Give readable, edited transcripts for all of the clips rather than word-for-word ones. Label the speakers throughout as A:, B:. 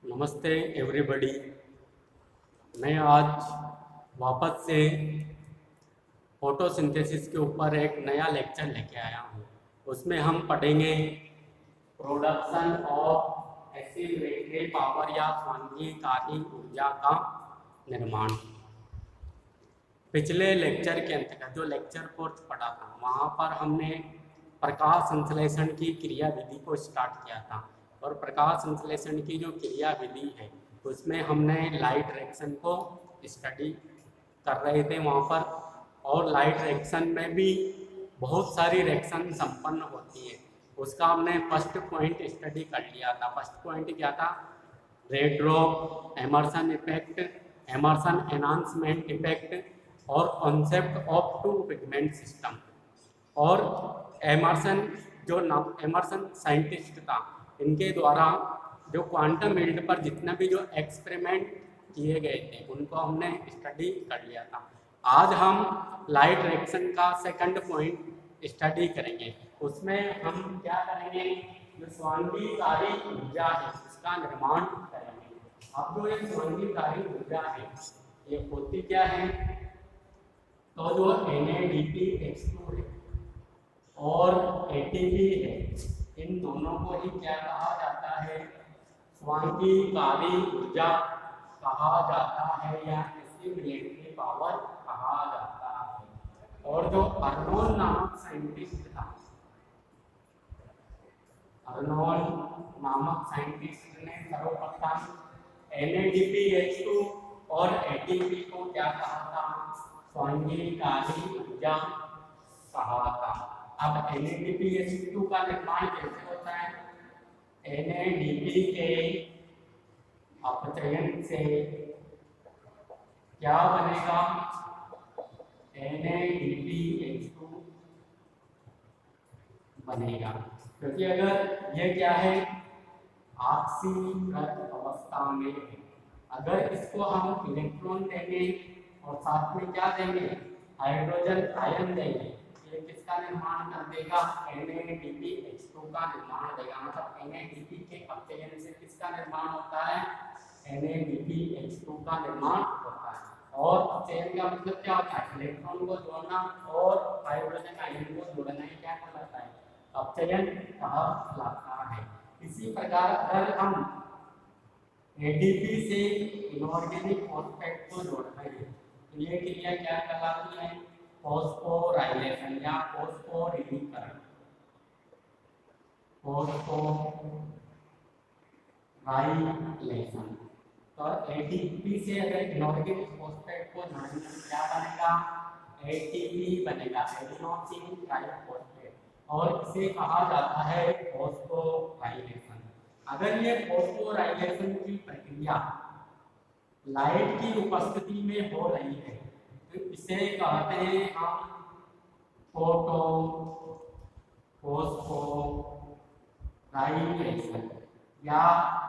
A: नमस्ते एवरीबॉडी। मैं आज वापस से फोटोसिंथेसिस के ऊपर एक नया लेक्चर लेके आया हूँ। उसमें हम पढ़ेंगे प्रोडक्शन ऑफ एसिड पावर या स्वांगीकारी ऊर्जा का निर्माण। पिछले लेक्चर के अंतर्गत जो लेक्चर कोर्स पढ़ा था वहाँ पर हमने प्रकाश संश्लेषण की क्रिया विधि को स्टार्ट किया था और प्रकाश संश्लेषण की जो क्रिया विधि है उसमें हमने लाइट रिएक्शन को स्टडी कर रहे थे वहाँ पर। और लाइट रिएक्शन में भी बहुत सारी रिएक्शन संपन्न होती है, उसका हमने फर्स्ट पॉइंट स्टडी कर लिया था। फर्स्ट पॉइंट क्या था? Red drop, Emerson effect, Emerson enhancement effect और concept of two pigment system. और एमर्सन साइंटिस्ट था, इनके द्वारा जो क्वांटम फील्ड पर जितना भी जो एक्सपेरिमेंट किए गए थे उनको हमने स्टडी कर लिया था। आज हम लाइट रिएक्शन का सेकंड पॉइंट स्टडी करेंगे। उसमें हम क्या करेंगे? जो स्वांगीकारी ऊर्जा है उसका निर्माण करेंगे। अब जो ये स्वांगीकारी ऊर्जा है ये होती क्या है? तो जो NADPH2 है और ATP है, इन दोनों को ही क्या कहा जाता है? स्वांगीकारी ऊर्जा कहा जाता है या एसिमिलेटरी पावर कहा जाता है। और जो अर्नोन नामक साइंटिस्ट था, अर्नोन नामक साइंटिस्ट ने सर्वप्रथम NADPH2 और ATP को क्या कहा था? स्वांगीकारी ऊर्जा कहा था। अब NADPH2 का निर्माण कैसे होता है? NADP के अपचयन से क्या बनेगा? NADPH2 बनेगा। क्योंकि अगर ये क्या है? ऑक्सीकृत अवस्था में है। अगर इसको हम इलेक्ट्रॉन देंगे और साथ में क्या देंगे? हाइड्रोजन आयन देंगे, ये किसका निर्माण कर देगा? NADPH2 का निर्माण देगा। मतलब NADP के अपचयन से किसका निर्माण होता है? NADPH2 का निर्माण होता है। और अपचयन का मतलब क्या होता है? इलेक्ट्रॉन को जोड़ना और हाइड्रोजन आयन को जोड़ना, ही क्या कहलाता है? अपचयन कहलाता है। इसी प्रकार अगर हम ADP से इनऑर्गेनिक फॉस्फेट को जोड़ते हैं तो ये क्रिया क्या कहलाती है? फॉस्फोराइलेशन या फॉस्फोरिलीकरण। फॉस्फोराइलेशन। तो ADP से अगर इनऑर्गेनिक फॉस्फेट को जोड़ेंगे तो क्या बनेगा? ATP बनेगा, एडिनोसिन ट्राइफॉस्फेट। और इसे कहा जाता है फॉस्फोराइलेशन। अगर ये फॉस्फोराइलेशन की प्रक्रिया लाइट की उपस्थिति में हो रही है तो इसे कहते हैं हम फोटो फॉस्फोराइलेशन या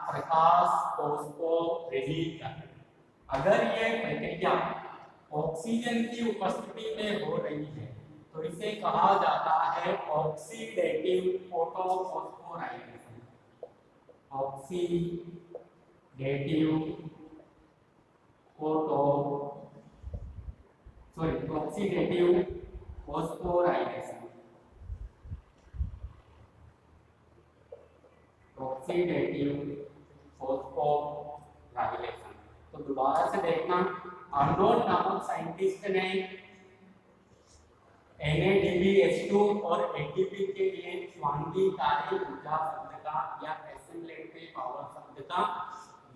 A: प्रकाश फॉस्फोरिलीकरण। अगर ये प्रक्रिया ऑक्सीजन की उपस्थिति में हो रही है तो इसे कहा जाता है oxidative photophosphorylation. Oxidative phosphorylation. Oxidative phosphorylation. तो दोबारा से देखना, अर्नोल्ड नामक साइंटिस्ट ने NADPH2 और ATP के लिए स्वांगीकारी ऊर्जा शब्द का या एसिमिलेटरी पावर शब्द का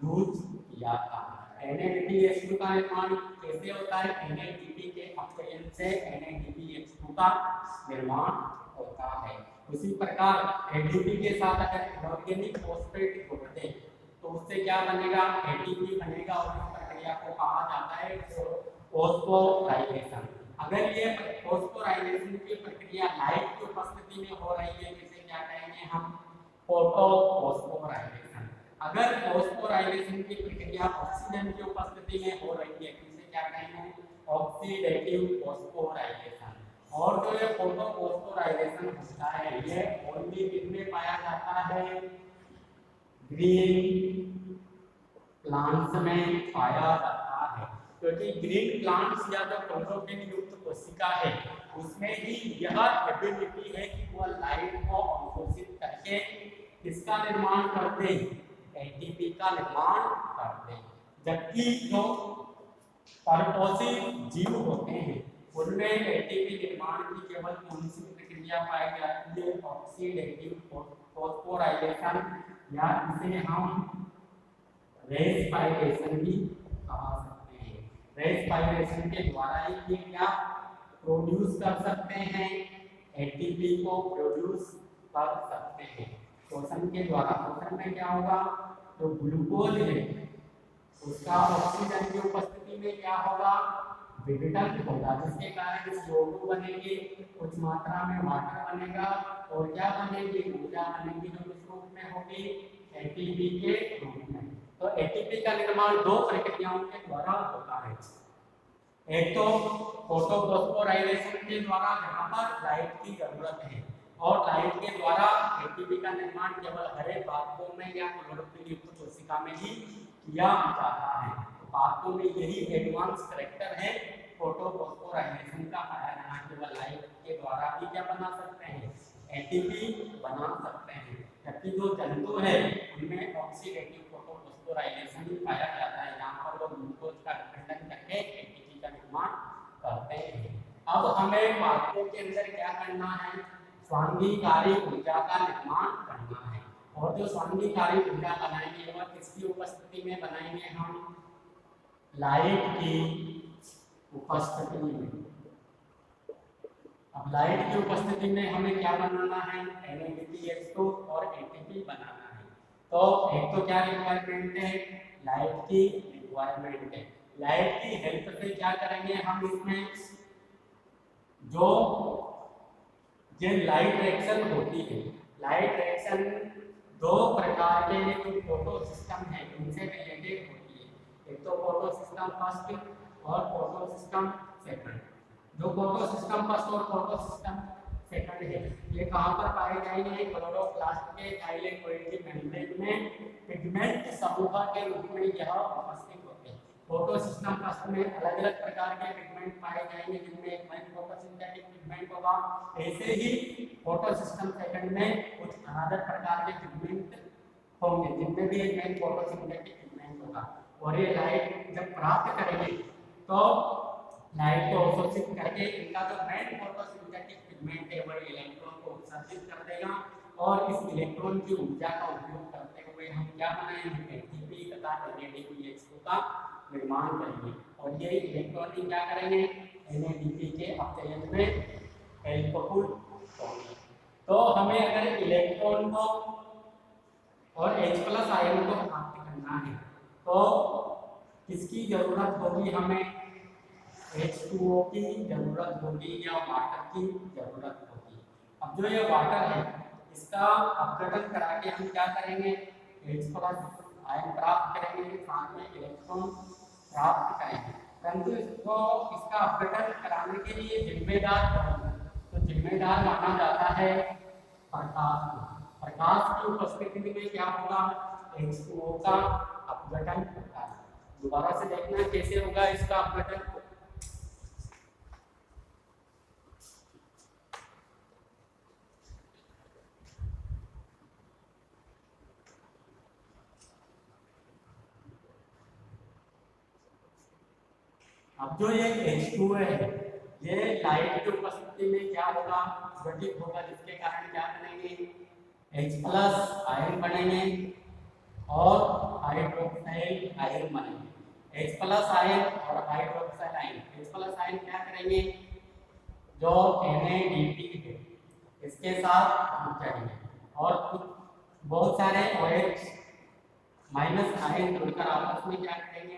A: यूज किया था। NADPH2 का निर्माण कैसे होता है? NADP के अपचयन से NADPH2 का निर्माण होता है। उसी प्रकार ADP के साथ अगर इनऑर्गेनिक फॉस्फेट जोड़ते हैं तो उससे क्या बनेगा? ATP बनेगा और इस प्रक्रिया को कहा जाता है फॉस्फोराइलेशन। अगर ये फॉस्फोराइलेशन की प्रक्रिया लाइट की उपस्थिति में हो रही है जिसे क्या कहेंगे हम? फोटोफॉस्फोराइलेशन। अगर फॉस्फोराइलेशन की प्रक्रिया ऑक्सीजन की उपस्थिति में हो रही है जिसे क्या कहेंगे? Oxidative phosphorylation. और जो ये फोटोफॉस्फोराइलेशन होता है ये ओनली किसमें पाया जाता है? ग्रीन प्लांट्स में पाया जाता है, क्योंकि ग्रीन प्लांट्स या जो क्लोरोफिल युक्त कोशिका है उसमें ही यह एबिलिटी है कि वह लाइट को अवशोषित करके किसका निर्माण करते हैं, एटीपी का निर्माण करते हैं। जबकि जो परपोषी जीव होते हैं उनमें एटीपी निर्माण की केवल कौन सी प्रक्रिया पाई जाती है, ऑक्सीडेटिव फॉस्फोराइलेशन, या इसे हम रेस्पिरेशन भी कहा सकते हैं। रेस्पिरेशन के द्वारा ही ये क्या प्रोड्यूस कर सकते हैं, एटीपी को प्रोड्यूस कर सकते हैं श्वसन के द्वारा। श्वसन में क्या होगा, तो ग्लूकोज है उसका ऑक्सीजन की उपस्थिति में क्या होगा, विघटन होगा, जिसके कारण CO2 बनेगी, कुछ मात्रा में वाटर बनेगा और क्या बनेगी, ऊर्जा बनेगी, जो किस रूप में होगी, एटीपी के रूप में। तो एटीपी का निर्माण दो प्रक्रियाओं के द्वारा होता है। एक तो फोटोफॉस्फोराइलेशन के द्वारा जहां पर लाइट की जरूरत है, और लाइट के द्वारा एटीपी का निर्माण केवल हरे पादपों में या क्लोरोफिल युक्त कोशिका में ही किया जाता है। तो पादपों में यही एडवांस करैक्टर है फोटोफॉस्फोराइलेशन का पाया जाना, केवल लाइट के द्वारा ही क्या बना सकते हैं, एटीपी बना सकते हैं। जबकि जो जंतु है उनमें ऑक्सीडेटिव फोटोफॉस्फोराइलेशन ही पाया जाता है, जहां पर वो ग्लूकोज का विघटन करके एटीपी का निर्माण करते हैं। अब हमें पादपों के अंदर क्या करना है, स्वांगीकारी ऊर्जा का निर्माण करना है। और जो स्वांगीकारी ऊर्जा बनाएंगे वह किसकी उपस्थिति में बनाएंगे, हम लाइट की उपस्थिति में। अब लाइट की उपस्थिति में हमें क्या बनाना है, NADPH2 और ATP बनाना है। तो एक तो क्या रिक्वायरमेंट है, लाइट की रिक्वायरमेंट है। लाइट की हेल्प से क्या करेंगे हम, इसमें जो ये लाइट रिएक्शन होती है, लाइट रिएक्शन दो प्रकार के जो फोटो सिस्टम है उनसे रिलेटेड होती है। एक तो फोटो सिस्टम फर्स्ट और फोटो सिस्टम सेकंड। जो फोटो सिस्टम फर्स्ट और फोटो सिस्टम सेकंड है ये कहाँ पर पाए जाएंगे, क्लोरोप्लास्ट के थाइलेकोइड मेम्ब्रेन में पिगमेंट समूह के रूप में यह उपस्थित होते हैं। फोटो सिस्टम फर्स्ट में अलग अलग प्रकार के पिगमेंट पाए जाएंगे, जिनमें एक मेन फोटोसिंथेटिक पिगमेंट होगा। ऐसे ही फोटो सिस्टम सेकंड में कुछ अनदर प्रकार के पिगमेंट होंगे, जिनमें भी एक मेन फोटोसिंथेटिक पिगमेंट होगा। और ये लाइट जब प्राप्त करेंगे तो लाइट को अवशोषित करके इनका जो मेन फोटोसिंथेटिक पिगमेंट है वह इलेक्ट्रॉन को उत्सर्जित कर देगा, और इस इलेक्ट्रॉन की ऊर्जा का उपयोग करते हुए हम क्या बनाएंगे, एटीपी तथा NADPH2 का निर्माण करेंगे। और ये इलेक्ट्रॉन क्या करेंगे, NADP के अपचयन में हेल्पफुल होंगे। तो हमें अगर इलेक्ट्रॉन को और H+ आयन को प्राप्त करना है तो किसकी जरूरत होगी, हमें H2O की जरूरत होगी या वाटर की जरूरत होगी। अब जो ये वाटर है इसका अपघटन करा के हम क्या करेंगे, H+ आयन प्राप्त करेंगे, साथ में इलेक्ट्रॉन प्राप्त करेंगे। परंतु इसका अपघटन कराने के लिए जिम्मेदार कौन है, तो जिम्मेदार माना जाता है प्रकाश। प्रकाश की उपस्थिति में क्या होगा, H2O का अपघटन होता है। दोबारा से देखना कैसे होगा इसका अपघटन। अब जो ये H2 है ये लाइट की उपस्थिति में क्या होगा, गठित होगा, जिसके कारण क्या बनेंगे, H+ आयन बनेंगे और हाइड्रोक्साइल आयन बनेंगे। H+ आयन और हाइड्रोक्साइल आयन, H+ आयन क्या करेंगे, जो NADP है इसके साथ जुड़ जाएंगे और बहुत सारे OH- आयन जुड़कर आपस में क्या करेंगे,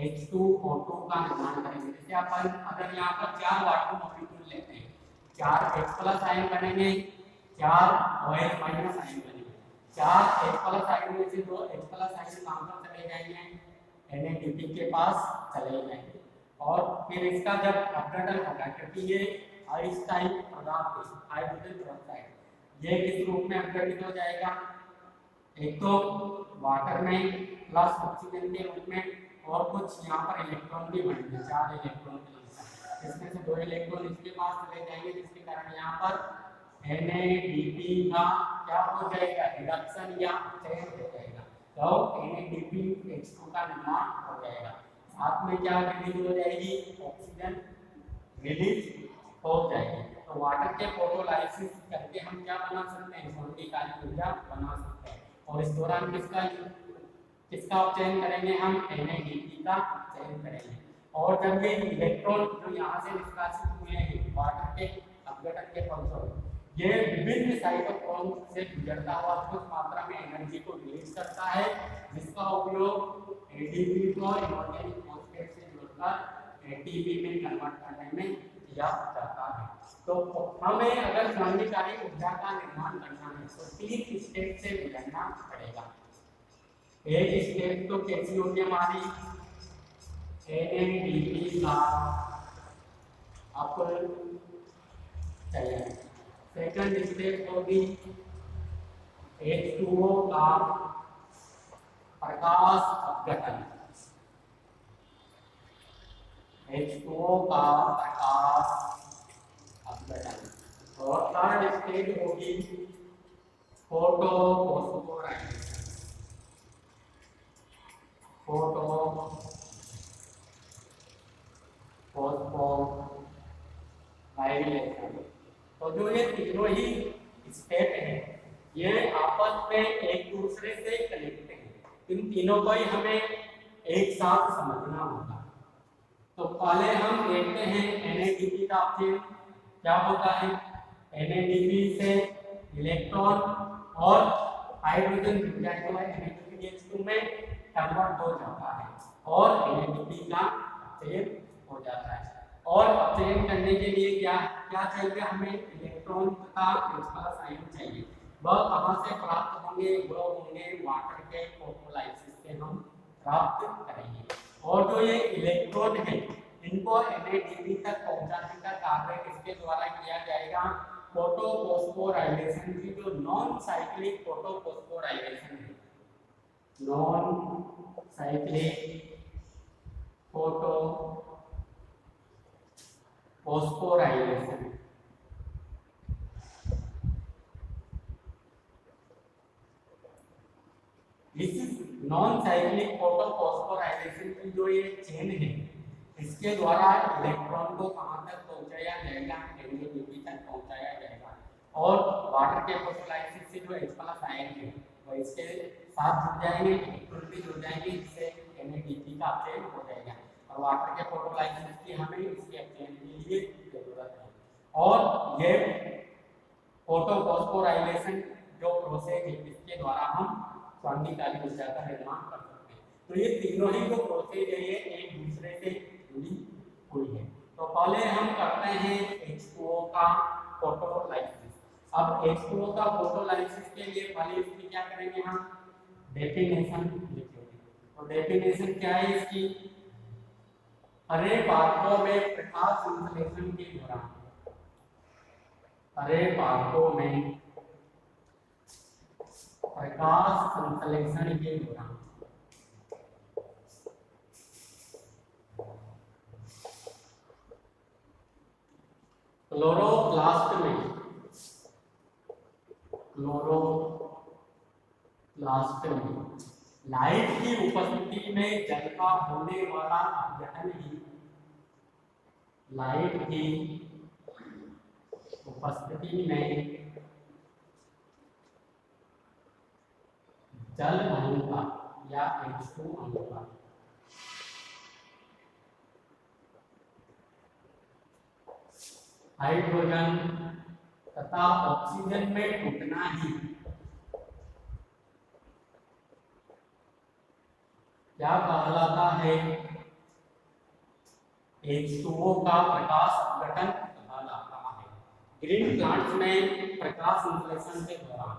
A: H2O2 का निर्माण करेंगे। जैसे अपन अगर यहाँ पर 4 वाटर मॉलिक्यूल लेते हैं, 4 H+ आयन बनेंगे, 4 OH- आयन बनेंगे। 4 H+ आयन में से 2 H+ आयन कहाँ पर चले जाएंगे, NADP के पास चले जाएंगे। और फिर इसका जब अपघटन होगा, क्योंकि ये अस्थायी पदार्थ है, हाइड्रोजन पेरोक्साइड, ये किस रूप में अपघटित हो जाएगा, एक तो वाटर में प्लस ऑक्सीजन के रूप में, और कुछ यहाँ पर इलेक्ट्रॉन भी बनेंगे, 4 इलेक्ट्रॉन के अनुसार, इसमें से 2 इलेक्ट्रॉन इसके पास चले जाएंगे, जिसके कारण यहाँ पर NADP का क्या हो जाएगा, रिडक्शन या चयन हो जाएगा। तो NADPH2 का निर्माण हो जाएगा, साथ में क्या रिलीज हो जाएगी, ऑक्सीजन रिलीज हो जाएगी। तो वाटर के फोटोलाइसिस करके हम क्या बना सकते हैं, स्वर्णिकाली ऊर्जा बना सकते हैं। और इस दौरान किसका चयन करेंगे, हम NADP का चयन करेंगे। और जब ये इलेक्ट्रॉन जो यहाँ से निष्कासित हुए हैं वाटर के अपघटन के फलस्वरूप, ये विभिन्न साइटोक्रोम से गुजरता हुआ कुछ मात्रा में एनर्जी को रिलीज करता है, जिसका उपयोग ADP को इनऑर्गेनिक फॉस्फेट से जोड़कर ATP में कन्वर्ट करने में किया जाता है। तो हमें अगर स्वर्णिकाली ऊर्जा का निर्माण करना है तो 3 स्टेप से गुजरना पड़ेगा। एक स्टेप तो कैसी होगी हमारी, NADP का अपचयन। सेकंड स्टेप होगी H2O का प्रकाश अपघटन, H2O का प्रकाश अपघटन। और थर्ड स्टेज होगी फोटोफॉस्फोराइलेशन, तो जो ये तीनों ही स्टेप हैं ये आपस में एक दूसरे से कनेक्ट हैं, इन तीनों को ही हमें एक साथ समझना होगा। तो पहले हम देखते हैं NADP का अपचयन क्या होता है। NADP से इलेक्ट्रॉन और हाइड्रोजन जुड़ जाएगा, NADPH2 में कन्वर्ट हो जाता है और NADP का अपचयन हो जाता है। और अपचयन करने के लिए क्या चाहिए, हमें इलेक्ट्रॉन तथा H+ आयन चाहिए। वह कहाँ से प्राप्त होंगे, वह होंगे वाटर के फोटोलाइसिस से हम प्राप्त करेंगे। और जो ये इलेक्ट्रॉन है इनको NADP तक पहुंचाने का कार्य किसके द्वारा किया जाएगा, फोटोफॉस्फोराइलेशन की जो नॉन साइक्लिक फोटोफॉस्फोराइलेशन है, नॉन साइक्लिक फोटोफॉस्फोराइलेशन। इस नॉन साइक्लिक फोटोफॉस्फोराइलेशन की जो ये चेन है इसके द्वारा इलेक्ट्रॉन को कहां तक पहुंचाया जाएगा, NADP तक पहुंचाया जाएगा। और वाटर के फोटोलाइसिस से जो H+ आयन है वो इसके साथ जुड़ जाएंगे, इलेक्ट्रॉन भी जुड़ जाएंगे, जिससे NADP का अपचयन हो जाएगा। और वाटर के फोटोलाइसिस की हमें इसके अपचयन के लिए जरूरत है। और ये फोटोफॉस्फोराइलेशन जो प्रोसेस है इसके द्वारा हम स्वर्णिकाली ऊर्जा का निर्माण कर सकते हैं। तो ये तीनों ही जो प्रोसेस है ये एक दूसरे से जुड़ी हुई है। तो पहले हम करते हैं H2O का फोटोलाइसिस। अब H2O का फोटोलाइसिस के लिए पहले इसकी क्या करेंगे, हम डेफिनेशन लिखेंगे। तो डेफिनेशन क्या है इसकी, हरे पाठों में प्रकाश संश्लेषण के दौरान, हरे पाठों में प्रकाश संश्लेषण के दौरान क्लोरोप्लास्ट में लाइट की उपस्थिति में जल का होने वाला अपघटन ही, लाइट की उपस्थिति में जल अणु का या H2 अणु का हाइड्रोजन तथा ऑक्सीजन में टूटना ही क्या कहलाता है, H2O का प्रकाश अपघटन कहलाता है। ग्रीन प्लांट्स में प्रकाश संश्लेषण के दौरान,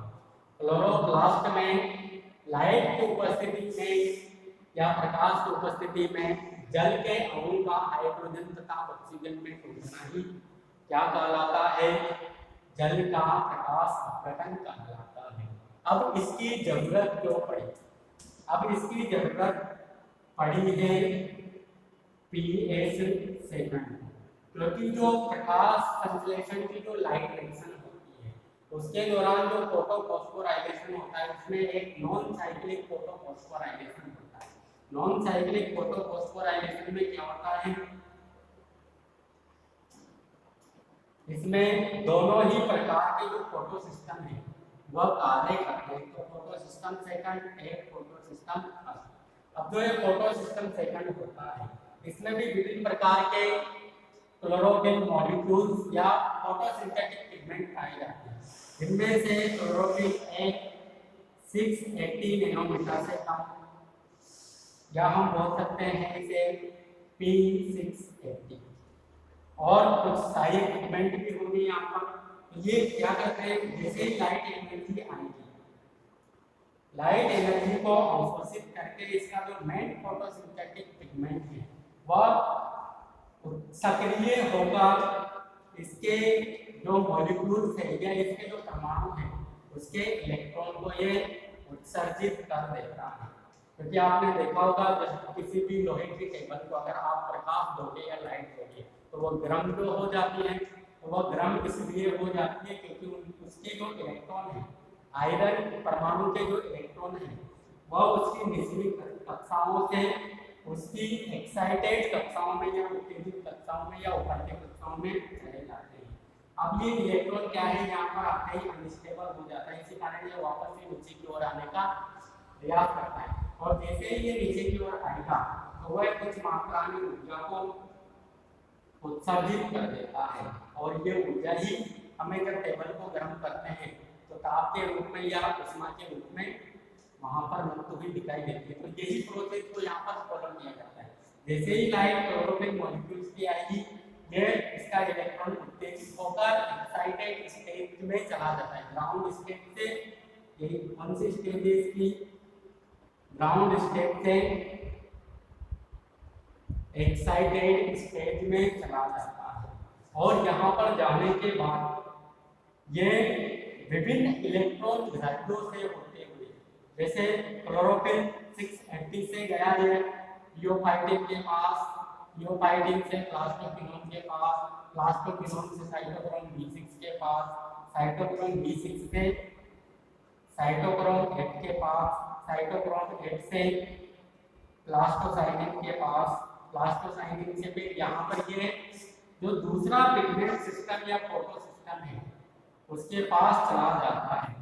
A: क्लोरोप्लास्ट में लाइट की उपस्थिति में या प्रकाश की उपस्थिति में जल के अणु का हाइड्रोजन तथा ऑक्सीजन में टूटना ही क्या कहलाता है, जल का प्रकाश अपघटन कहलाता है। अब इसकी जरूरत क्यों पड़ी, अब इसकी जरूरत पड़ी है PS सेकंड, क्योंकि जो प्रकाश संश्लेषण की जो लाइट एमिशन होती है उसके दौरान जो फोटोफॉस्फोराइलेशन होता है उसमें एक नॉन साइक्लिक फोटोफॉस्फोराइलेशन होता है। नॉन साइक्लिक फोटोफॉस्फोराइलेशन में क्या होता है, इसमें दोनों ही प्रकार के जो फोटो सिस्टम है वह कार्य करते हैं। तो फोटो सिस्टम सेकंड, एक फोटो सिस्टम फर्स्ट। अब जो ये फोटो सिस्टम सेकंड होता है इसमें भी विभिन्न प्रकार के क्लोरोफिल मॉलिक्यूल्स या फोटोसिंथेटिक पिगमेंट पाए जाते हैं, जिनमें से क्लोरोफिल एक 680 नैनोमीटर से कम, या हम बोल सकते हैं इसे P680, और कुछ सहायक पिगमेंट भी होंगे यहाँ पर। ये क्या करते हैं, जैसे ही लाइट एनर्जी आएगी, लाइट एनर्जी को अवशोषित करके इसका जो मेन फोटोसिंथेटिक पिगमेंट है वह सक्रिय होगा, इसके जो मॉलिक्यूल्स है या इसके जो परमाणु है उसके इलेक्ट्रॉन को ये उत्सर्जित कर देता है। क्योंकि आपने देखा होगा जब किसी भी लोहे की टेबल को अगर आप प्रकाश दोगे या लाइट दोगे तो वो गर्म जो हो जाती है, तो वह गर्म इसलिए हो जाती है क्योंकि उसके जो इलेक्ट्रॉन है, आयरन परमाणु के जो इलेक्ट्रॉन है वह उसकी निचली कक्षाओं से उसकी एक्साइटेड कक्षाओं में या उत्तेजित कक्षाओं में या उभरती कक्षाओं में चले जाते हैं। अब ये इलेक्ट्रॉन क्या है, यहाँ पर आते ही अनस्टेबल हो जाता है, इसी कारण ये वापस से नीचे की ओर आने का प्रयास करता है, और जैसे ही ये नीचे की ओर आएगा तो वह कुछ मात्रा में ऊर्जा को उत्सर्जित कर देता है, और ये ऊर्जा ही हमें जब टेबल को गर्म करते हैं तो ताप के रूप में या उष्मा के रूप में वहां पर मुक्त हुई दिखाई देती है। तो यही प्रोसेस को यहाँ पर फॉलो किया जाता है। जैसे ही लाइट क्लोरोफिल मॉलिक्यूल्स की आएगी, ये इसका इलेक्ट्रॉन उत्तेजित होकर एक्साइटेड स्टेट में चला जाता है। ग्राउंड स्टेट से, यही कौन सी स्टेज है इसकी, ग्राउंड स्टेट से एक्साइटेड स्टेज में चला जाता है, और यहाँ पर जाने के बाद ये विभिन्न इलेक्ट्रॉन घनत्वों से होते हुए, जैसे क्लोरोफिल 680 से गया है लियोफाइटिन के पास, लियोफाइटिन से प्लास्टोक्विनोन के पास, प्लास्टोक्विनोन से साइटोक्रोम B6 के पास, साइटोक्रोम B6 से साइटोक्रोम 8 के पास, साइटोक्रोम 8 से प्लास्टोसाइनिन के पास, प्लास्टोसाइनिन से फिर यहाँ पर ये जो दूसरा पिगमेंट सिस्टम या फोटो सिस्टम है उसके पास चला जाता है,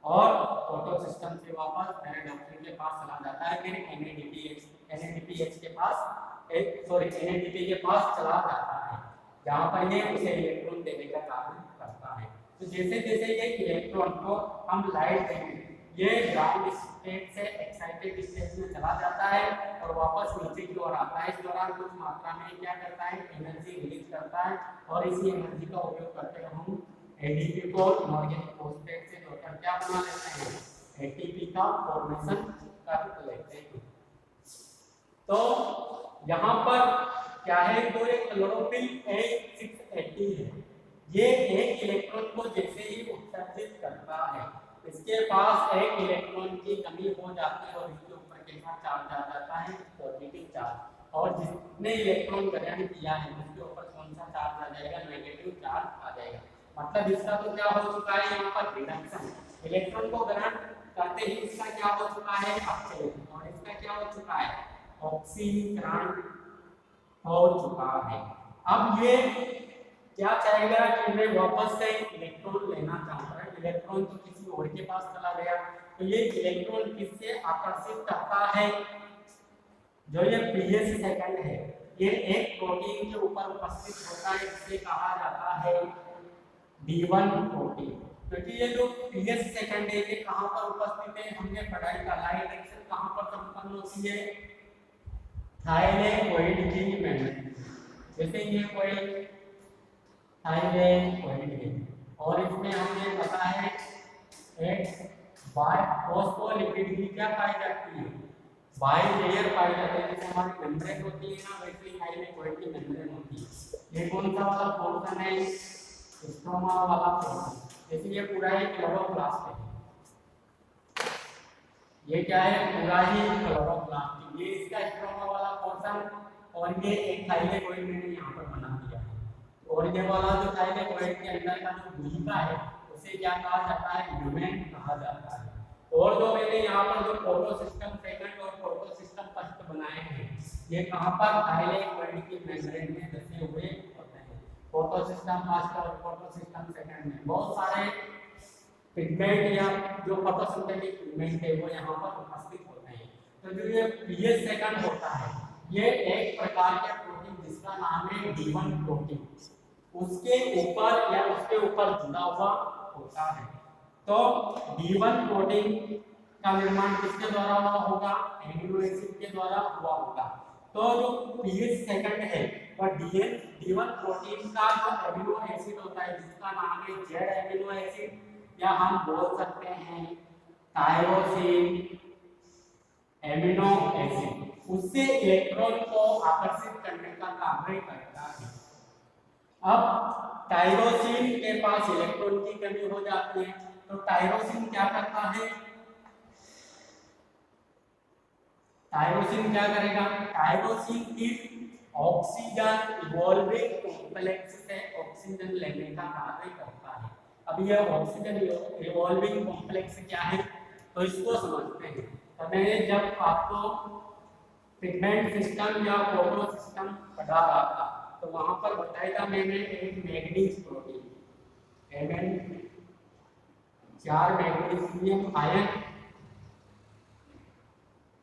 A: और फोटो सिस्टम से वापस पैराडॉक्सिन के पास चला जाता है, फिर NADPH के पास NADP के पास चला जाता है, जहाँ पर ये उसे इलेक्ट्रॉन देने का कार्य करता है। तो जैसे जैसे ये इलेक्ट्रॉन को हम लाइट देंगे, ये ग्राउंड स्टेट से एक्साइटेड स्टेट में चला जाता है और वापस नीचे की ओर आता है। इस दौरान कुछ मात्रा में क्या करता है, एनर्जी रिलीज करता है, और इसी एनर्जी का उपयोग करके हम एडीपी को इनऑर्गेनिक फॉस्फेट से जोड़कर क्या बना लेते हैं, एटीपी का फॉर्मेशन कर लेते हैं। तो यहाँ पर क्या है, तो एक क्लोरोफिल 680 है, ये एक इलेक्ट्रॉन को जैसे ही उत्सर्जित करता है इसके पास एक इलेक्ट्रॉन की कमी हो जाती है और इसके ऊपर कैसा चार्ज आ जाता है, पॉजिटिव चार्ज, और जिसने इलेक्ट्रॉन ग्रहण किया है उसके ऊपर कौन सा चार्ज आ जाएगा, नेगेटिव चार्ज आ जाएगा। मतलब इसका तो क्या हो चुका है, यहाँ पर रिडक्शन, इलेक्ट्रॉन को ग्रहण करते ही इसका क्या हो चुका है, अपचयन, और इसका क्या हो चुका है, ऑक्सीकरण हो चुका है। अब ये क्या चाहेगा कि मैं वापस से इलेक्ट्रॉन लेना चाहता है, इलेक्ट्रॉन तो किसी और के पास चला गया, तो ये इलेक्ट्रॉन किससे आकर्षित करता है, जो ये PS सेकंड है, ये एक प्रोटीन के ऊपर उपस्थित होता है, जिसे कहा जाता है D1 प्रोटीन। क्योंकि ये जो PS सेकंड है ये कहाँ पर उपस्थित है, हमने पढ़ाई का लाइट रिएक्शन कहाँ पर संपन्न होती है, थाइलेकोइड की मेम्ब्रेन, जैसे ये कोई थाइलेकोइड है, और इसमें हमने पता है एक फॉस्फोलिपिड की क्या पाई जाती है, बाई लेयर पाई जाती है, जैसे हमारी मेम्ब्रेन होती है ना वैसे ही थाइलेकोइड की मेम्ब्रेन होती है। ये कौन सा वाला पोर्शन है, स्ट्रोमा वाला पोर्शन, जैसे ये पूरा एक क्लोरोप्लास्ट है, ये क्या है, पूरा ही क्लोरोप्लास्ट, ये इसका स्ट्रोमा वाला पोर्शन, और ये एक थाइलेकोइड मैंने यहाँ पर बना दिया है, और ये वाला जो थाइलेकोइड के अंदर का जो गुहिका है उसे क्या कहा जाता है, ल्यूमेन कहा जाता है। और जो मैंने यहाँ पर जो फोटोसिस्टम सेकंड और फोटोसिस्टम फर्स्ट बनाए हैं, ये कहाँ पर, थाइलेकोइड की मेम्ब्रेन में बसे हुए होते हैं। फोटोसिस्टम फर्स्ट और फोटोसिस्टम सेकंड में बहुत सारे पिगमेंट या जो फोटोसिंथेटिक पिगमेंट है वो यहाँ पर उपस्थित होते हैं। तो जो ये पीएच सेकंड होता है, ये एक प्रकार का प्रोटीन जिसका नाम है D1 प्रोटीन, उसके ऊपर या उसके ऊपर जुड़ा हुआ होता है। तो D1 प्रोटीन का निर्माण किसके द्वारा हुआ होगा, एमिनो एसिड के द्वारा हुआ होगा। तो जो पीएच सेकंड है वह D1 प्रोटीन का जो एमिनो एसिड होता है जिसका नाम है जेड एमिनो एसिड, या हम बोल सकते हैं टायरोसिन एमिनो एसिड, उससे इलेक्ट्रॉन को आकर्षित करने का कार्य करता है। अब टायरोसिन के पास इलेक्ट्रॉन की कमी हो जाती है, तो टायरोसिन क्या करता है, टायरोसिन क्या करेगा, टायरोसिन इस ऑक्सीजन इवॉल्विंग कॉम्प्लेक्स से ऑक्सीजन लेने का कार्य करता है। अब यह ऑक्सीजन इवॉल्विंग कॉम्प्लेक्स क्या है, तो इसको समझते हैं। तो मैंने जब आपको पिगमेंट सिस्टम या फोटो सिस्टम पढ़ा रहा था तो वहां पर बताया था मैंने एक manganese protein, Mn4 magnesium ion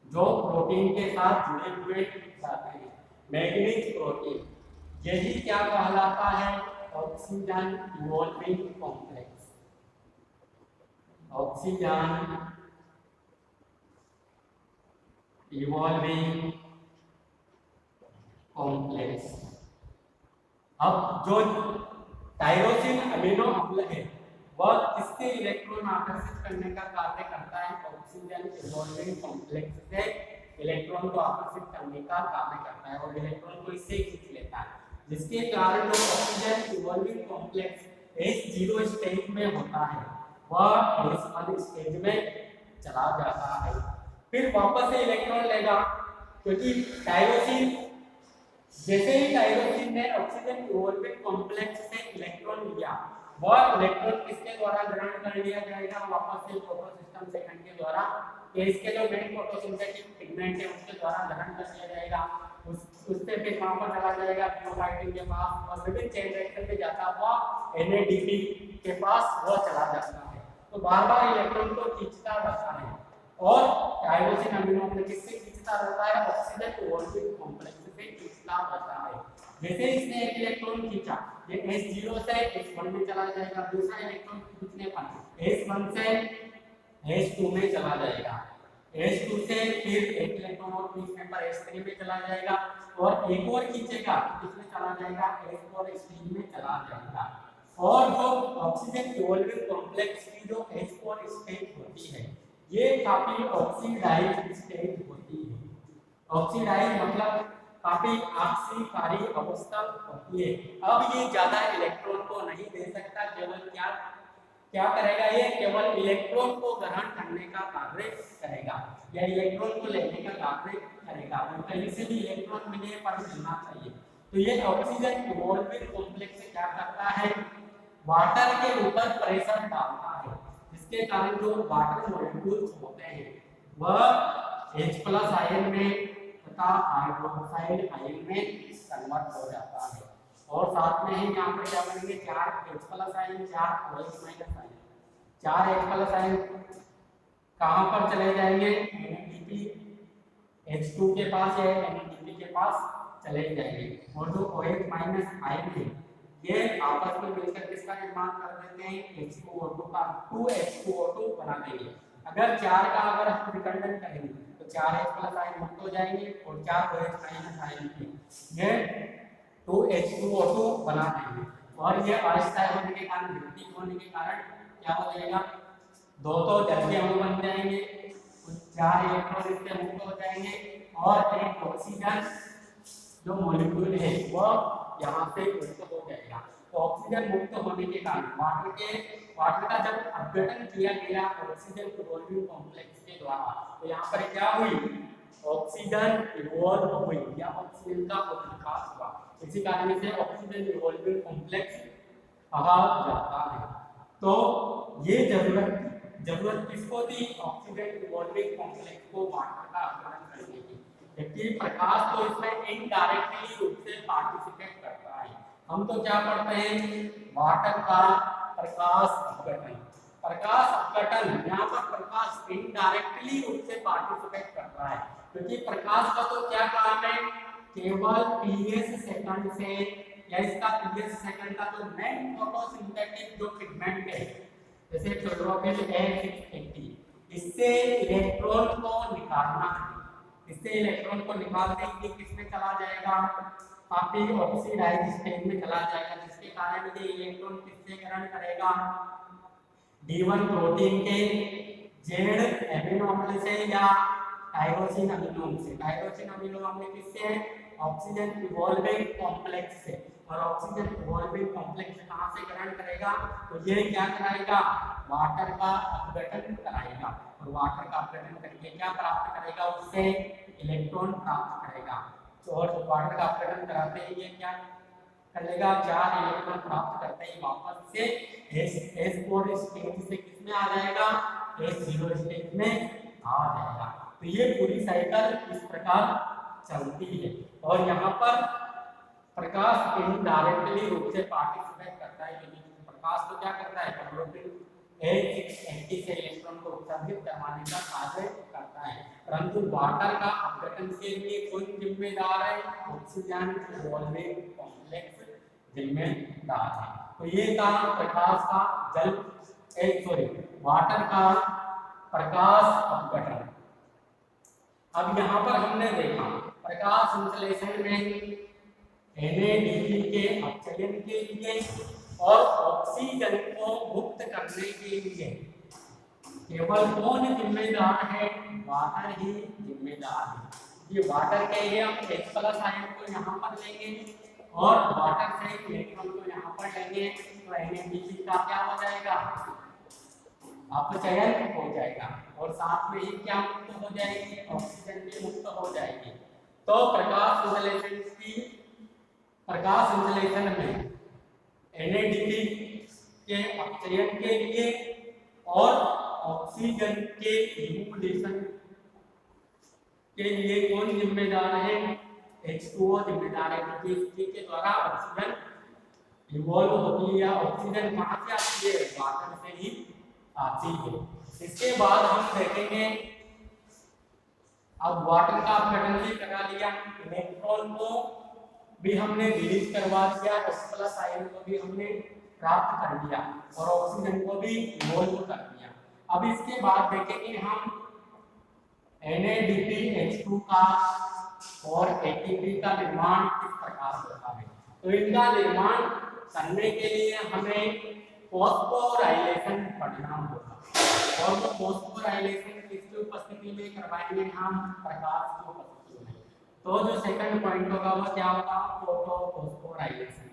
A: जो प्रोटीन के साथ जुड़े हुए जाते हैं, मैग्नीज प्रोटीन, यही क्या कहलाता है, oxygen evolving complex. Oxygen evolving complex. अब जो टायरोसिन अमीनो अम्ल है वह किससे इलेक्ट्रॉन आकर्षित करने का कार्य करता है, ऑक्सीजन इवॉल्विंग कॉम्प्लेक्स से इलेक्ट्रॉन को आकर्षित करने का कार्य करता है और इलेक्ट्रॉन को इससे खींच लेता है, जिसके कारण जो oxygen evolving complex H0 stage में होता है वह H1 स्टेज में चला जाता है, फिर वापस से इलेक्ट्रॉन लेगा, क्योंकि टायरोसिन, जैसे ही टायरोसिन ने ऑक्सीजन इवॉल्विंग कॉम्प्लेक्स से इलेक्ट्रॉन लिया, वह इलेक्ट्रॉन किसके द्वारा ग्रहण कर लिया जाएगा, वापस से फोटोसिस्टम सेकंड के द्वारा, इसके जो मेन फोटोसिंथेटिक पिगमेंट है उसके द्वारा ग्रहण कर लिया जाएगा, उससे फिर वहां पर चला जाएगा क्लोराइड के पास और विभिन्न चेन रिएक्शन में जाता हुआ NADP के पास वो चला जाता है। तो बार बार इलेक्ट्रॉन को खींचता रहता है और टायरोसिन अमीनो अम्ल किससे खींचता रहता है, ऑक्सीजन इवॉल्विंग कॉम्प्लेक्स से खींचता रहता है। जैसे इसने एक इलेक्ट्रॉन खींचा, ये H0 से H1 में चला जाएगा, दूसरा इलेक्ट्रॉन खींचने पर H1 से H2 में चला जाएगा, H2 से फिर एक इलेक्ट्रॉन और खींचने पर H3 में चला जाएगा और एक और खींचेगा इसमें चला जाएगा H4 स्टेज में चला जाएगा। और जो ऑक्सीजन इवॉल्विंग कॉम्प्लेक्स की जो H4 स्टेज होती है ये काफी ऑक्सीडाइज्ड स्टेज होती है। ऑक्सीडाइज्ड मतलब काफी ऑक्सीकारी अवस्था होती है। अब ये ज्यादा इलेक्ट्रॉन को नहीं दे सकता, केवल क्या करेगा, ये केवल इलेक्ट्रॉन को ग्रहण करने का कार्य करेगा या इलेक्ट्रॉन को लेने का कार्य करेगा, और कहीं से भी इलेक्ट्रॉन मिले पर मिलना चाहिए। तो ये ऑक्सीजन इवॉल्विंग कॉम्प्लेक्स क्या करता है, वाटर के ऊपर प्रेशर डालता है, जिसके कारण जो वाटर मॉलिक्यूल्स होते हैं वह H+ आयन में तथा हाइड्रोक्साइड आयन में कन्वर्ट हो जाता है। और साथ में ही यहाँ पर क्या बनेंगे, 4 H+ ion, 4 OH- ion. 4 H+ ion कहाँ पर चले जाएंगे, NADP H2 के पास या NADP के पास चले जाएंगे। और जो OH- आयन है ये आपस में मिलकर किसका निर्माण कर देते हैं, H2O2 का 2H2O2 बना देंगे। अगर 4 का अगर हम विखंडन करेंगे तो 4 H+ आयन मुक्त हो जाएंगे और 4 OH- आयन ये 2H2O2 बना देंगे। और ये अस्थायी होने के कारण, विघटित होने के कारण क्या हो जाएगा, 2 तो जल के अणु बन जाएंगे, 4 इलेक्ट्रॉन इससे मुक्त हो जाएंगे और एक ऑक्सीजन जो मॉलिक्यूल है वो यहाँ से मुक्त हो जाएगा। तो ऑक्सीजन मुक्त होने के कारण वाटर का जब अपघटन किया गया ऑक्सीजन इवॉल्विंग कॉम्प्लेक्स के द्वारा, तो यहाँ पर क्या हुई, ऑक्सीजन इवॉल्व हुई या ऑक्सीजन का विकास हुआ, इसी कारण से ऑक्सीजन इवॉल्विंग कॉम्प्लेक्स कहा जाता है। तो ये जरूरत किसको थी, ऑक्सीजन इवॉल्विंग कॉम्प्लेक्स को वाटर का अपघटन करने की, जबकि प्रकाश तो इसमें इनडायरेक्टली रूप से पार्टिसिपेट करता है। हम तो क्या पढ़ते हैं, वाटर का प्रकाश अपघटन। प्रकाश अपघटन, यहाँ पर प्रकाश इनडायरेक्टली रूप से पार्टिसिपेट कर रहा है, क्योंकि प्रकाश का तो क्या काम है, केवल pH सेकंड से या इसका pH सेकंड का तो मेन फोटोसिंथेटिक जो पिगमेंट है, जैसे क्लोरोफिल A680, इससे इलेक्ट्रॉन को निकालना है। इससे इलेक्ट्रॉन को निकालने के लिए किसमें चला जाएगा, काफी ऑक्सीडाइज स्टेट में चला जाएगा, जिसके कारण ये इलेक्ट्रॉन किससे ग्रहण करेगा, D1 प्रोटीन के जेड एमिनो अम्ल से या टायरोसिन अमीनो से। टायरोसिन अमीनो अम्ल किससे, ऑक्सीजन इवॉल्विंग कॉम्प्लेक्स से। और ऑक्सीजन इवॉल्विंग कॉम्प्लेक्स कहां से ग्रहण करेगा, तो ये क्या कराएगा, वाटर का अपघटन कराएगा, और वाटर का अपघटन करके क्या प्राप्त करेगा, उससे इलेक्ट्रॉन प्राप्त करेगा। तो और वाटर का अपघटन कराते ही ये क्या कर लेगा, 4 इलेक्ट्रॉन प्राप्त करते ही वापस से S4 स्टेज से किसमें आ जाएगा, S0 स्टेज में आ जाएगा। तो ये पूरी साइकिल इस प्रकार चलती है। और यहाँ पर प्रकाश इनडायरेक्टली रूप से पार्टिसिपेट करता है, क्योंकि प्रकाश तो क्या करता है, क्लोरोफिल A680 से इलेक्ट्रॉन को उत्सर्जित करवाने का कार्य करता है, परंतु वाटर का अपघटन के लिए कौन जिम्मेदार है, ऑक्सीजन इवॉल्विंग कॉम्प्लेक्स जिम्मेदार है। तो ये था प्रकाश का वाटर का प्रकाश अपघटन। अब यहाँ पर हमने देखा प्रकाश संश्लेषण में NADP के अपचयन के लिए और ऑक्सीजन को मुक्त करने के लिए केवल कौन जिम्मेदार है, वाटर ही जिम्मेदार है। ये वाटर के लिए हम H+ आयन को यहाँ पर लेंगे और वाटर से इलेक्ट्रॉन को यहाँ पर लेंगे, तो NADP का क्या हो जाएगा, अपचयन हो जाएगा, और साथ में ही क्या मुक्त हो जाएगी, ऑक्सीजन भी मुक्त हो जाएगी। तो प्रकाश संश्लेषण में NADP के अपचयन के लिए और ऑक्सीजन के इवोल्यूशन के लिए कौन जिम्मेदार है, H2O जिम्मेदार है, क्योंकि इसके द्वारा ऑक्सीजन इवॉल्व होती है या ऑक्सीजन कहाँ से आती है, वाटर से ही आती है। इसके बाद हम देखेंगे, अब वाटर का अपघटन भी करा लिया, इलेक्ट्रॉन को भी हमने रिलीज करवा दिया, H+ आयन को भी हमने प्राप्त कर लिया और ऑक्सीजन को भी इवॉल्व कर दिया। अब इसके बाद देखेंगे हम NADPH2 का और ATP का निर्माण किस प्रकार होता है। तो इनका निर्माण करने के लिए हमें फॉस्फोराइलेशन पढ़ना होगा, और वो फॉस्फोराइलेशन किसकी उपस्थिति में करवाएंगे हम, प्रकाश की उपस्थिति में। तो जो सेकंड पॉइंट होगा वो क्या होगा, फोटोफॉस्फोराइलेशन।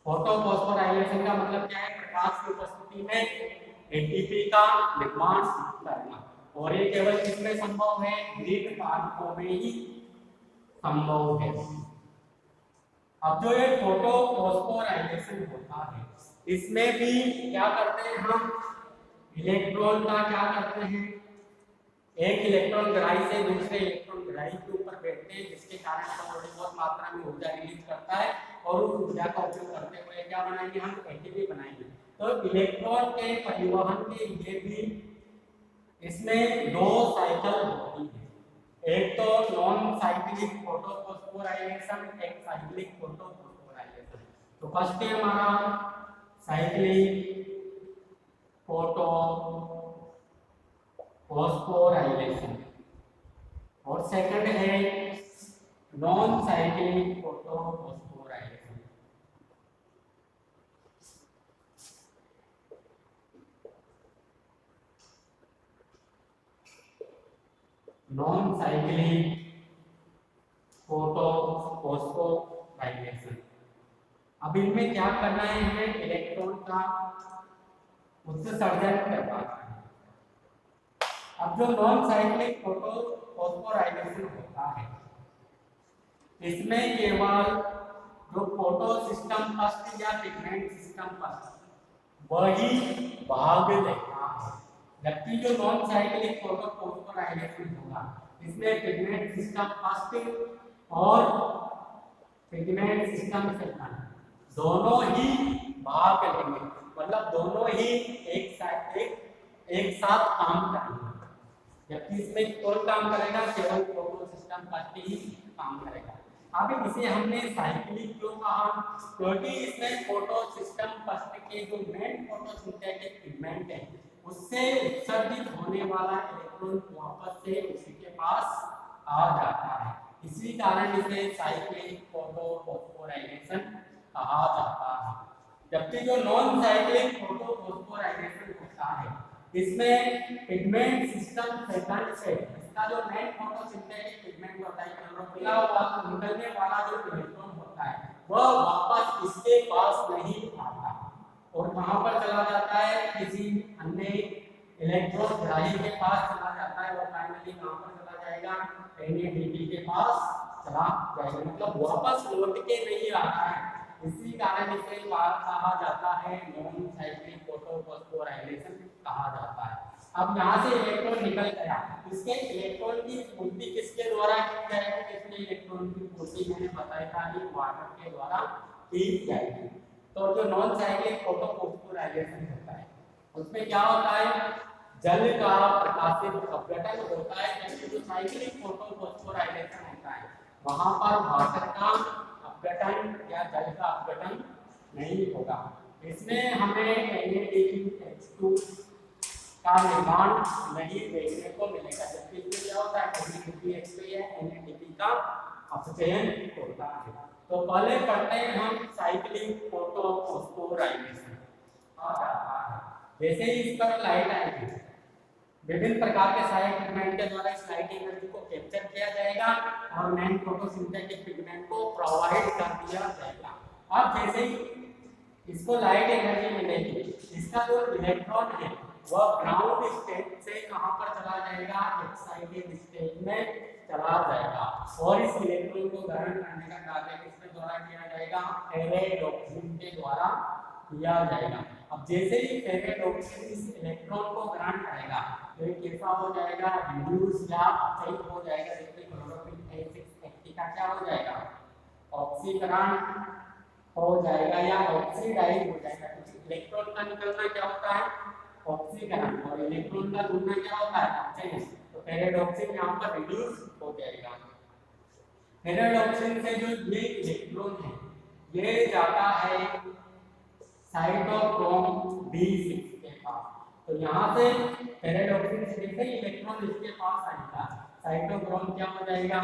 A: फोटोफॉस्फोराइलेशन का मतलब क्या है, प्रकाश की उपस्थिति में एटीपी का निर्माण करना, और ये केवल किसमें संभव है, ग्रीक कारकों में ही संभव है। अब जो ये फोटोफॉस्फोराइलेशन होता है, इसमें भी क्या करते हैं हम, इलेक्ट्रॉन का क्या करते हैं, एक इलेक्ट्रॉन ग्राही से दूसरे इलेक्ट्रॉन ग्राही के ऊपर बैठते हैं, जिसके कारण थोड़ी बहुत मात्रा में ऊर्जा रिलीज करता है, और उस ऊर्जा का उपयोग करते हुए क्या बनाएंगे हम, एटीपी बनाएंगे। तो इलेक्ट्रॉन के परिवहन के लिए भी इसमें 2 साइकिल होती है, एक तो नॉन साइक्लिक फोटोफॉस्फोराइलेशन, एक साइक्लिक फोटोफॉस्फोराइलेशन। तो फर्स्ट है हमारा साइक्लिक फोटोफॉस्फोराइलेशन और सेकंड है non cyclic photophosphorylation. Non cyclic photo अब इनमें क्या करना है, हमें इलेक्ट्रॉन का उत्सर्जन करवाना है। अब जो नॉन साइक्लिक फोटोफॉस्फोराइलेशन होता है, इसमें केवल जो फोटो सिस्टम फर्स्ट या पिगमेंट सिस्टम फर्स्ट वही भाग लेता है, जबकि जो नॉन साइक्लिक फोटोफॉस्फोराइलेशन होगा इसमें पिगमेंट सिस्टम फर्स्ट और पिगमेंट सिस्टम सेकंड दोनों ही भाग लेंगे, मतलब दोनों ही एक साथ काम करेंगे, जबकि इसमें कौन काम करेगा, केवल फोटो सिस्टम फर्स्ट ही काम करेगा। अब इसे हमने साइक्लिक क्यों कहा, क्योंकि इसमें फोटो सिस्टम फर्स्ट के जो मेन फोटोसिंथेटिक पिगमेंट है उससे उत्सर्जित होने वाला इलेक्ट्रॉन वापस से उसी के पास आ जाता है, इसी कारण इसे साइक्लिक फोटोफॉस्फोराइलेशन कहा जाता है। जबकि जो नॉन साइक्लिक फोटोफॉस्फोराइलेशन होता है इसमें पिगमेंट सिस्टम सेकंड से इसका जो मेन फोटोसिंथेटिक पिगमेंट होता है क्लोरोफिल निकलने वाला जो इलेक्ट्रॉन होता है वह वापस इसके पास नहीं आता और कहां पर चला जाता है, किसी अन्य इलेक्ट्रोग्राही के पास चला जाता है और फाइनली कहां पर चला जाएगा, NADP के पास चला जाएगा, मतलब वापस लौट के नहीं आता है, इसी कारण इसे कहा जाता है नॉन साइक्लिक फोटोफॉस्फोराइलेशन कहा जाता है। अब यहाँ से इलेक्ट्रॉन निकल गया, इसके इलेक्ट्रॉन की पूर्ति किसके द्वारा की जाएगी, इसमें इलेक्ट्रॉन की पूर्ति मैंने बताया था कि वाटर के द्वारा की जाएगी। तो जो नॉन साइक्लिक फोटोफॉस्फोराइलेशन होता है उसमें क्या होता है, जल का प्रकाशित अपघटन होता है, जबकि जो साइक्लिक फोटोफॉस्फोराइलेशन होता है वहां पर वाटर का अपघटन या जल का अपघटन नहीं होगा। इसमें हमें NADPH2 का निर्माण नहीं देखने को मिलेगा, जबकि इसमें क्या होता है, NADPH2 या NADP का अपचयन होता है। तो पहले पढ़ते हैं हम साइक्लिक फोटोफॉस्फोराइलेशन आ जाता है। जैसे ही इस पर लाइट आएगी विभिन्न प्रकार के साइड पिगमेंट के द्वारा इस लाइट एनर्जी को कैप्चर किया जाएगा और मेन फोटोसिंथेटिक पिगमेंट को प्रोवाइड कर दिया जाएगा। अब जैसे ही इसको लाइट एनर्जी मिलेगी, इसका जो इलेक्ट्रॉन है वह ग्राउंड स्टेट से कहां पर चला जाएगा, एक्साइटेड स्टेट में चला जाएगा और इस इलेक्ट्रॉन को ग्रहण करने का कार्य किसके द्वारा किया जाएगा, फेरेडोक्सिन के द्वारा किया जाएगा। अब जैसे ही फेरेडोक्सिन इस इलेक्ट्रॉन को ग्रहण करेगा तो ये कैसा हो जाएगा, रिड्यूस या अपचयित हो जाएगा, जिसमें क्लोरोफिल A680 का क्या हो जाएगा, ऑक्सीकरण हो जाएगा या ऑक्सीडाइज हो जाएगा। इलेक्ट्रॉन का निकलना क्या होता है, ऑक्सीकरण, और इलेक्ट्रॉन का जुड़ना क्या होता है, अपचयन। तो फेरेडोक्सिन यहाँ पर रिड्यूस हो जाएगा। फेरेडोक्सिन से जो ये इलेक्ट्रॉन है ये जाता है साइटोक्रोम B6 के पास। तो यहाँ से फेरेडोक्सिन से जैसे इलेक्ट्रॉन इसके पास आएगा साइटोक्रोम क्या हो जाएगा,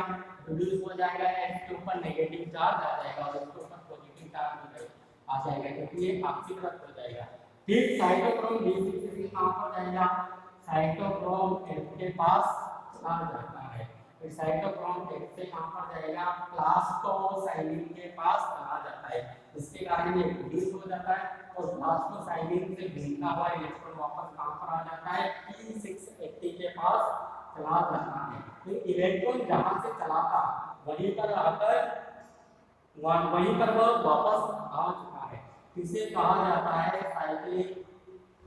A: रिड्यूस हो जाएगा, इसके ऊपर नेगेटिव चार्ज आ जाएगा और इसके ऊपर पॉजिटिव चार्ज आ जाएगा, क्योंकि ये ऑक्सीकृत हो जाएगा। फिर साइटोक्रोम B6 से कहां पर जाएगा, साइटोक्रोम F के पास आ जाता है। फिर साइटोक्रोम F से कहां पर जाएगा, प्लास्टोसाइलिन के पास आ जाता है, इसके कारण ये रिड्यूस हो जाता है और प्लास्टोसाइलिन से भिन्नता हुआ इलेक्ट्रॉन वापस कहां पर आ जाता है, P680 के पास चला जाता है। तो इलेक्ट्रॉन जहां से चला था वहीं पर आकर वहीं पर वह वापस आ चुका है, इसे कहा जाता है साइक्लिक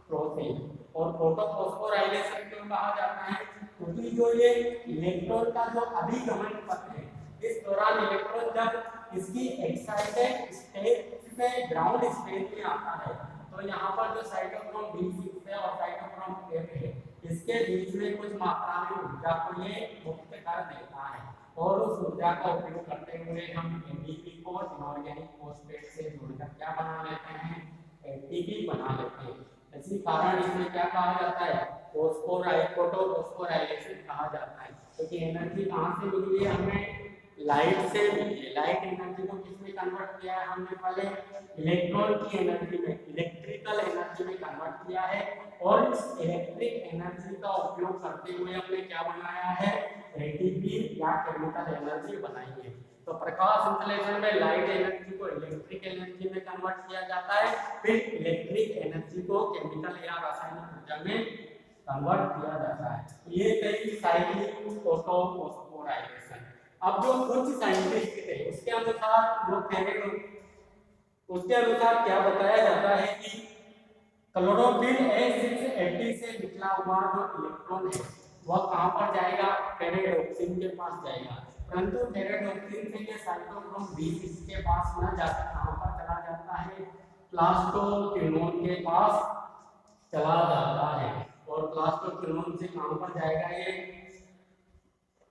A: प्रोसेस। और फोटोफॉस्फोराइलेशन क्यों कहा जाता है, क्योंकि जो ये इलेक्ट्रॉन का जो अभिगमन पथ है इस दौरान इलेक्ट्रॉन जब इसकी एक्साइटेड स्टेट से ग्राउंड स्टेट में आता है तो यहाँ पर जो साइटोक्रोम B6 है और साइटोक्रोम F है इसके बीच में कुछ मात्रा में ऊर्जा को ये मुक्त कर देता है और उस ऊर्जा का उपयोग करते हुए हम NADP को इनऑर्गेनिक फॉस्फेट से जोड़कर क्या बना लेते हैं, ATP बना लेते हैं। इसी कारण इसमें क्या कहा जाता है, फोटोफॉस्फोराइलेशन कहा जाता है, क्योंकि एनर्जी कहाँ से मिली है, हमें लाइट से मिली है। लाइट एनर्जी को किसमें कन्वर्ट किया है, हमने पहले इलेक्ट्रॉन की एनर्जी में, इलेक्ट्रिकल एनर्जी में कन्वर्ट किया है और इस इलेक्ट्रिक एनर्जी का उपयोग करते हुए हमने क्या बनाया है, ATP या केमिकल एनर्जी बनाई है। तो प्रकाश संश्लेषण में लाइट एनर्जी को इलेक्ट्रिक एनर्जी में कन्वर्ट किया जाता है, फिर इलेक्ट्रिक एनर्जी को केमिकल या रासायनिक ऊर्जा में कन्वर्ट किया जाता है। ये कई साइक्लिक फोटोफॉस्फोराइलेशन। अब जो कुछ साइंटिस्ट थे उसके अनुसार उसके अनुसार क्या बताया जाता है कि क्लोरोफिल A680 से निकला हुआ जो इलेक्ट्रॉन है वह कहां पर जाएगा, फेरेडोक्सिन के पास जाएगा, परंतु फेरेडोक्सिन से ये साइटोक्रोम B6 के पास न जाकर कहां पर चला जाता है, प्लास्टोक्विनोन के पास चला जाता है। और प्लास्टोक्विनोन से कहां पर जाएगा, ये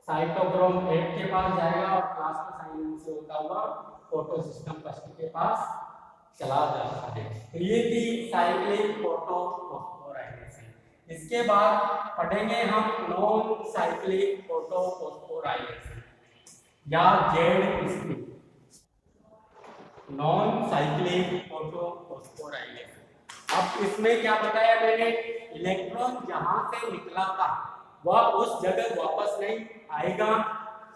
A: साइटोक्रोम 8 के पास जाएगा और प्लास्टोसाइनिन से होता हुआ फोटोसिस्टम फर्स्ट के पास चला जाता है। तो ये थी साइक्लिक फोटोफॉस्फोराइलेशन। इसके बाद पढ़ेंगे हम नॉन साइक्लिक फोटोफॉस्फोराइलेशन या ZSP, नॉन साइक्लिक फोटोफॉस्फोराइलेशन। अब इसमें क्या बताया मैंने, इलेक्ट्रॉन जहां से निकला था वह उस जगह वापस नहीं आएगा,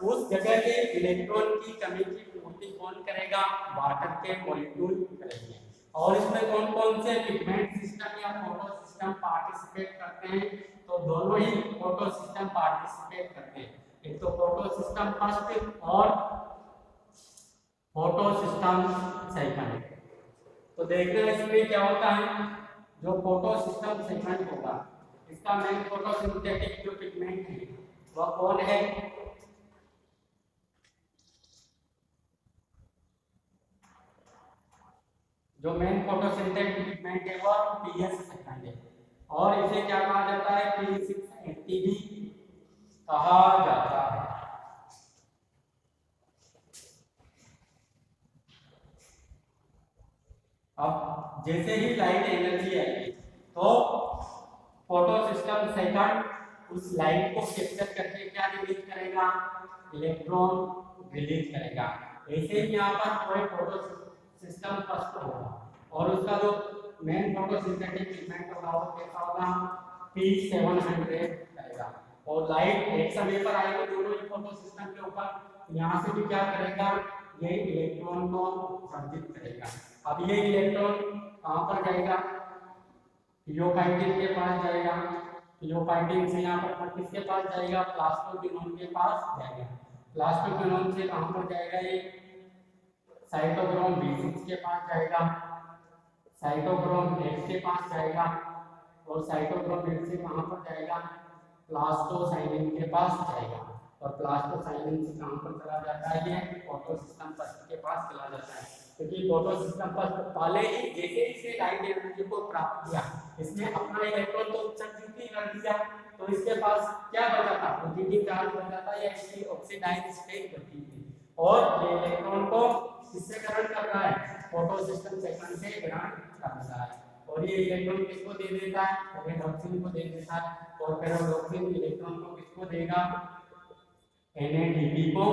A: उस जगह के इलेक्ट्रॉन की कमी की पूर्ति कौन करेगा, वाटर के मॉलिक्यूल करेंगे। और इसमें कौन कौन से पिगमेंट सिस्टम या फोटो सिस्टम पार्टिसिपेट करते हैं, तो दोनों ही फोटो सिस्टम पार्टिसिपेट करते हैं, एक तो फोटो सिस्टम फर्स्ट और फोटो सिस्टम सेकंड। तो देखना इसमें क्या होता है, जो फोटो सिस्टम सेकंड होगा इसका मेन फोटोसिंथेटिक जो पिगमेंट है वह कौन है, जो मेन फोटोसिंथेटिक पिगमेंट है वह PS सेकंड है और इसे क्या कहा जाता है, P680 भी कहा जाता है। अब जैसे ही लाइट एनर्जी आएगी तो फोटो सिस्टम सेकंड उस लाइट को कैप्चर करके क्या रिलीज करेगा, इलेक्ट्रॉन रिलीज करेगा। ऐसे ही यहाँ पर कोई फोटो सिस्टम फर्स्ट होगा और उसका जो मेन फोटोसिंथेटिक पिगमेंट होगा वो कैसा होगा, P700 रहेगा। और लाइट एक समय पर आएगी दोनों ही फोटो सिस्टम के ऊपर, यहाँ से भी क्या करेगा, ये इलेक्ट्रॉन को उत्सर्जित करेगा। अब ये इलेक्ट्रॉन कहाँ पर जाएगा, पियोकाइटिन के पास जाएगा, पियोकाइटिन से यहाँ पर किसके पास जाएगा, प्लास्टोक्विनोन के पास जाएगा, प्लास्टोक्विनोन से कहाँ पर जाएगा, ये साइटोक्रोम B6 के पास जाएगा, साइटोक्रोम 8 के पास जाएगा और साइटोक्रोम 8 से कहाँ पर जाएगा, प्लास्टोसाइनिन के पास जाएगा और प्लास्टोसाइनिन से कहाँ पर चला जाता है, ये फोटो सिस्टम फर्स्ट के पास चला जाता है। क्योंकि फोटो सिस्टम फर्स्ट पहले ही जैसे इसे लाइट एनर्जी को प्राप्त किया इसने अपना इलेक्ट्रॉन तो उत्सर्जित ही कर दिया, तो इसके पास क्या बचा था, पॉजिटिव चार्ज बचा था या इसकी ऑक्सीडाइज्ड स्टेट बची थी और ये इलेक्ट्रॉन को किससे ग्रहण कर रहा है, फोटो सिस्टम सेकंड से ग्रहण कर रहा है और ये इलेक्ट्रॉन किसको दे देता है, फेरेडोक्सिन को दे देता है और फेरेडोक्सिन इलेक्ट्रॉन को किसको देगा, NADP को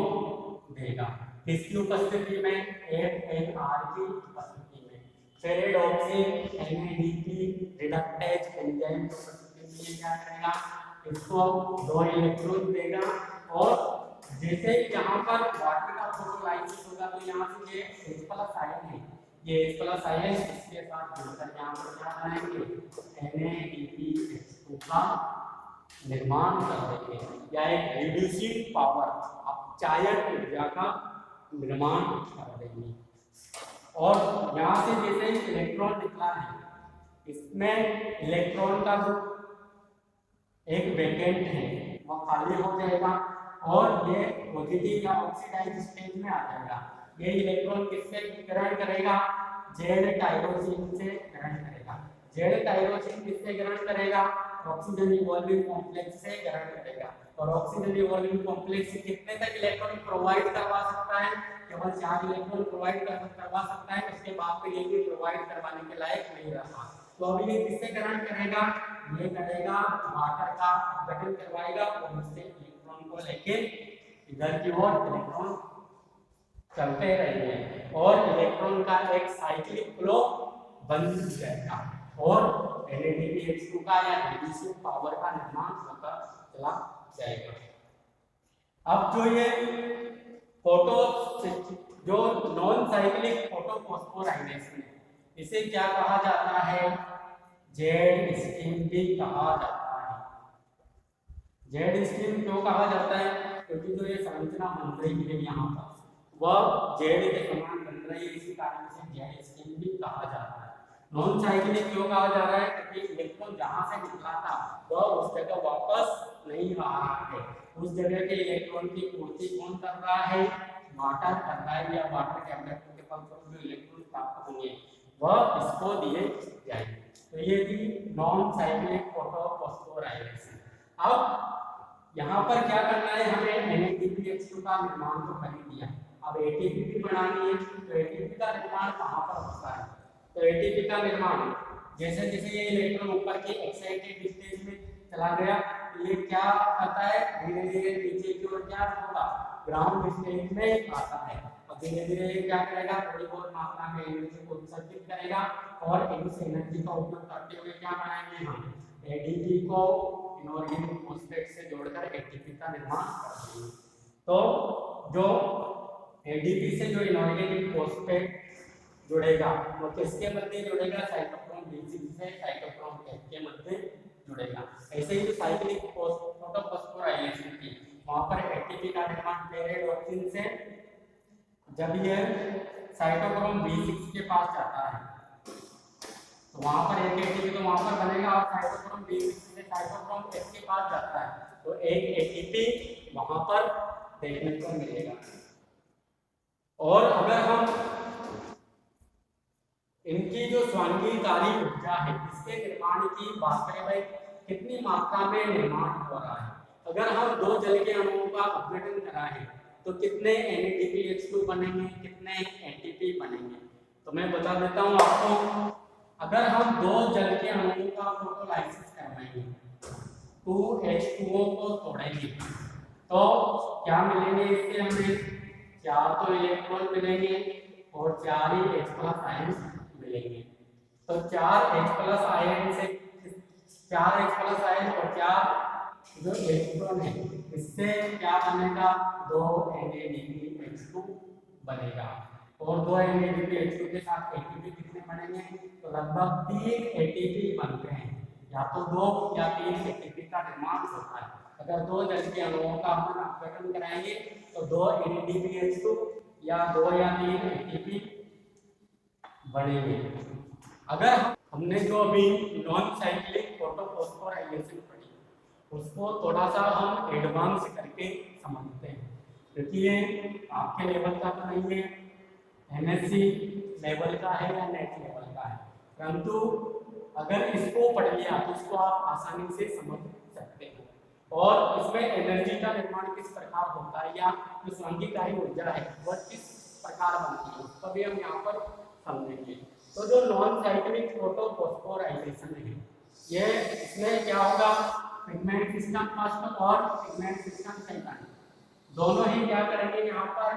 A: देगा। किसकी उपस्थिति में, FNR की उपस्थिति में। फेरेडोक्सिन NADP रिडक्टेज एंजाइम की उपस्थिति में क्या करेगा, इसको 2 इलेक्ट्रॉन देगा और जैसे यहाँ पर वाटर का फोटोलाइसिस होगा तो यहाँ से ये H+ आयन है, ये H+ आयन इसके साथ जुड़कर यहाँ पर क्या बनाएंगे, NADPH2 का निर्माण कर देंगे या एक रिड्यूसिंग पावर अपचायक ऊर्जा का निर्माण कर देंगे। और यहाँ से जैसे ही इलेक्ट्रॉन निकला है इसमें इलेक्ट्रॉन का जो एक वैकेंट है वह खाली हो जाएगा और ये पॉजिटिव या ऑक्सीडाइज्ड स्टेट में आ जाएगा। ये इलेक्ट्रॉन किससे ग्रहण करेगा, Z टायरोसिन से ग्रहण करेगा। Z टायरोसिन किससे ग्रहण करेगा, ऑक्सीजन इवॉल्विंग कॉम्प्लेक्स से ग्रहण करेगा और ऑक्सीजन इवॉल्विंग कॉम्प्लेक्स से कितने तक इलेक्ट्रॉन प्रोवाइड करवा सकता है, केवल 4 इलेक्ट्रॉन प्रोवाइड करवा सकता है, उसके बाद फिर ये भी प्रोवाइड करवाने के लायक नहीं रहा। तो अभी ये किससे ग्रहण करेगा, ये करेगा वाटर का गठन करवाएगा और उससे इलेक्ट्रॉन को लेके इधर की ओर इलेक्ट्रॉन चलते रहेंगे और इलेक्ट्रॉन का एक साइक्लिक फ्लो बन जाएगा और NADPH2 का या रिड्यूसिंग पावर का निर्माण होकर चला जाएगा। अब जो ये फोटो जो नॉन साइक्लिक फोटोफॉस्फोराइलेशन है, इसे क्या कहा जाता है? जेड स्ट्रीम भी कहा जाता है। जेड स्ट्रीम क्यों कहा जाता है? क्योंकि जो ये संरचना बन रही है यहाँ पर वह जेड के समान बन रही है, इसी कारण से जेड स्ट्रीम भी कहा जाता है। नॉन साइक्लिक क्यों कहा जा रहा है? क्योंकि इलेक्ट्रॉन जहाँ से निकला था वह उस जगह वापस नहीं आ रहा है। उस जगह के इलेक्ट्रॉन की पूर्ति कौन कर रहा है? वाटर कर रहा है, या वाटर के अब्जॉर्प्शन के फलस्वरूप जो इलेक्ट्रॉन प्राप्त होंगे वह इसको दिए जाएंगे। तो ये थी नॉन साइक्लिक फोटोफॉस्फोराइलेशन। अब यहाँ पर क्या करना है? हमें NADPH2 का निर्माण तो कर ही दिया, अब ATP भी बनानी है। तो ATP का निर्माण कहाँ पर होता है? तो ATP का निर्माण जैसे जैसे ये इलेक्ट्रॉन ऊपर की एक्साइटेड स्टेज में चला गया, ये क्या करता है? धीरे धीरे नीचे की ओर क्या होगा? ग्राउंड स्टेज में आता है। अब धीरे धीरे क्या करेगा? थोड़ी बहुत मात्रा में एनर्जी को उत्सर्जित करेगा और इस एनर्जी का उपयोग करते हुए क्या बनाएंगे? हम ADP को इनऑर्गेनिक फॉस्फेट से जोड़कर ATP का निर्माण करते हैं। तो जो ADP से जो इनऑर्गेनिक फॉस्फेट जुड़ेगा वो किसके मध्य जुड़ेगा? साइटोक्रोम B6 से साइटोक्रोम F के मध्य जुड़ेगा। ऐसे ही जो साइक्लिक फोटोफॉस्फोराइलेशन थी वहां पर ATP का निर्माण पेरेड ऑक्सीजन से, जब यह साइटोक्रोम B6 के पास जाता है तो वहां पर एक ATP तो वहां पर बनेगा, और साइटोक्रोम B6 से साइटोक्रोम F के पास जाता है तो एक ATP वहां पर देखने को मिलेगा। और अगर हम इनकी जो स्वांगीकारी ऊर्जा है इसके निर्माण की बात करें, भाई कितनी मात्रा में निर्माण हो रहा है? अगर हम दो जल के अणुओं का अपघटन कराएं तो कितने NADPH2 बनेंगे, कितने ATP बनेंगे? तो मैं बता देता हूं आपको। अगर हम दो जल के अणुओं का फोटोलाइसिस करवाएंगे, 2H2O को तोड़ेंगे तो क्या मिलेंगे? इससे हमें 4 तो इलेक्ट्रॉन मिलेंगे और 4 ही H+ आयन मिलेंगे। तो 4 H+ आयन से 4 H+ आयन और 4 जो इलेक्ट्रॉन है इससे क्या बनेगा? 2 NADPH2 बनेगा, और 2 NADPH2 के साथ ATP कितने बनेंगे? तो लगभग 3 ATP बनते हैं, या तो 2 या 3 ATP का निर्माण होता है। अगर दो जल के अणुओं का हम अपघटन कराएंगे तो 2 NADPH2 या 2 या 3 ATP बनेंगे। अगर हमने जो अभी नॉन साइक्लिक फोटोफॉस्फोराइलेशन पढ़ी उसको थोड़ा सा हम एडवांस करके समझते हैं, क्योंकि ये आपके लेवल का तो नहीं है, MSc लेवल का है या नेट लेवल का है, परंतु अगर इसको पढ़ लिया तो इसको आप आसानी से समझ सकते हैं। और इसमें एनर्जी का निर्माण किस प्रकार होता है या जो स्वांगीकारी ऊर्जा है वह किस प्रकार बनती है उसको भी हम यहाँ पर समझेंगे। तो जो नॉन साइक्लिक फोटोफॉस्फोराइलेशन है ये इसमें क्या होगा? पिगमेंट सिस्टम फर्स्ट और पिगमेंट सिस्टम सेकंड दोनों ही क्या करेंगे? यहाँ पर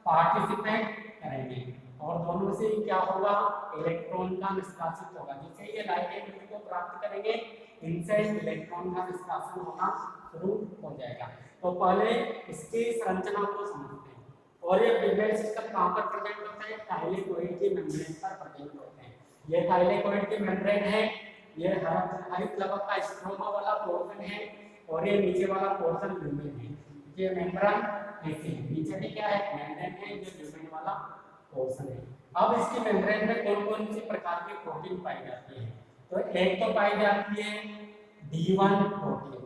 A: पार्टिसिपेट करेंगे, और दोनों से क्या होगा? इलेक्ट्रॉन का निष्कासित होगा। जैसे ये लाइट एनर्जी को प्राप्त करेंगे इनसे इलेक्ट्रॉन का निष्कासन होना शुरू हो जाएगा। तो पहले इसकी संरचना को समझते हैं। और ये पिगमेंट सिस्टम कहाँ पर प्रेजेंट होता है? थाइलेकोइड की मेम्ब्रेन पर प्रेजेंट होते हैं। ये थाइलेकोइड की मेम्ब्रेन है, ये हरित लवक का स्ट्रोमा वाला पोर्शन है, और ये नीचे वाला पोर्शन ल्यूमेन है। ये मेम्ब्रेन ऐसे है, नीचे भी क्या है? मेम्ब्रेन है, जो ल्यूमेन वाला पोर्शन है। अब इसकी मेम्ब्रेन में कौन कौन सी प्रकार की प्रोटीन पाई जाती है? तो एक तो पाई जाती है D1 प्रोटीन,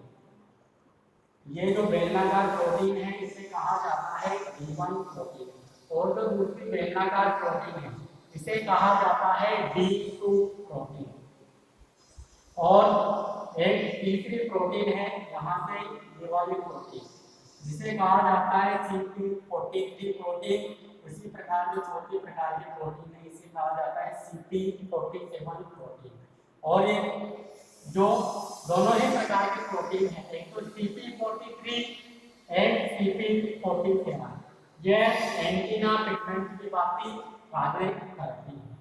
A: ये जो बेलनाकार प्रोटीन है इसे कहा जाता है D1 प्रोटीन, और जो दूसरी बेलनाकार प्रोटीन है इसे कहा जाता है D2 प्रोटीन, और एक तीसरी प्रोटीन है यहाँ से ये वाली प्रोटीन जिसे कहा जाता है CP43 प्रोटीन। उसी प्रकार जो चौथी प्रकार की प्रोटीन है इसे कहा जाता है CP47 प्रोटीन। और ये जो दोनों ही प्रकार की प्रोटीन है, एक तो CP43 एंड CP47, ये एंटीना पिगमेंट की भांति कार्य करती है।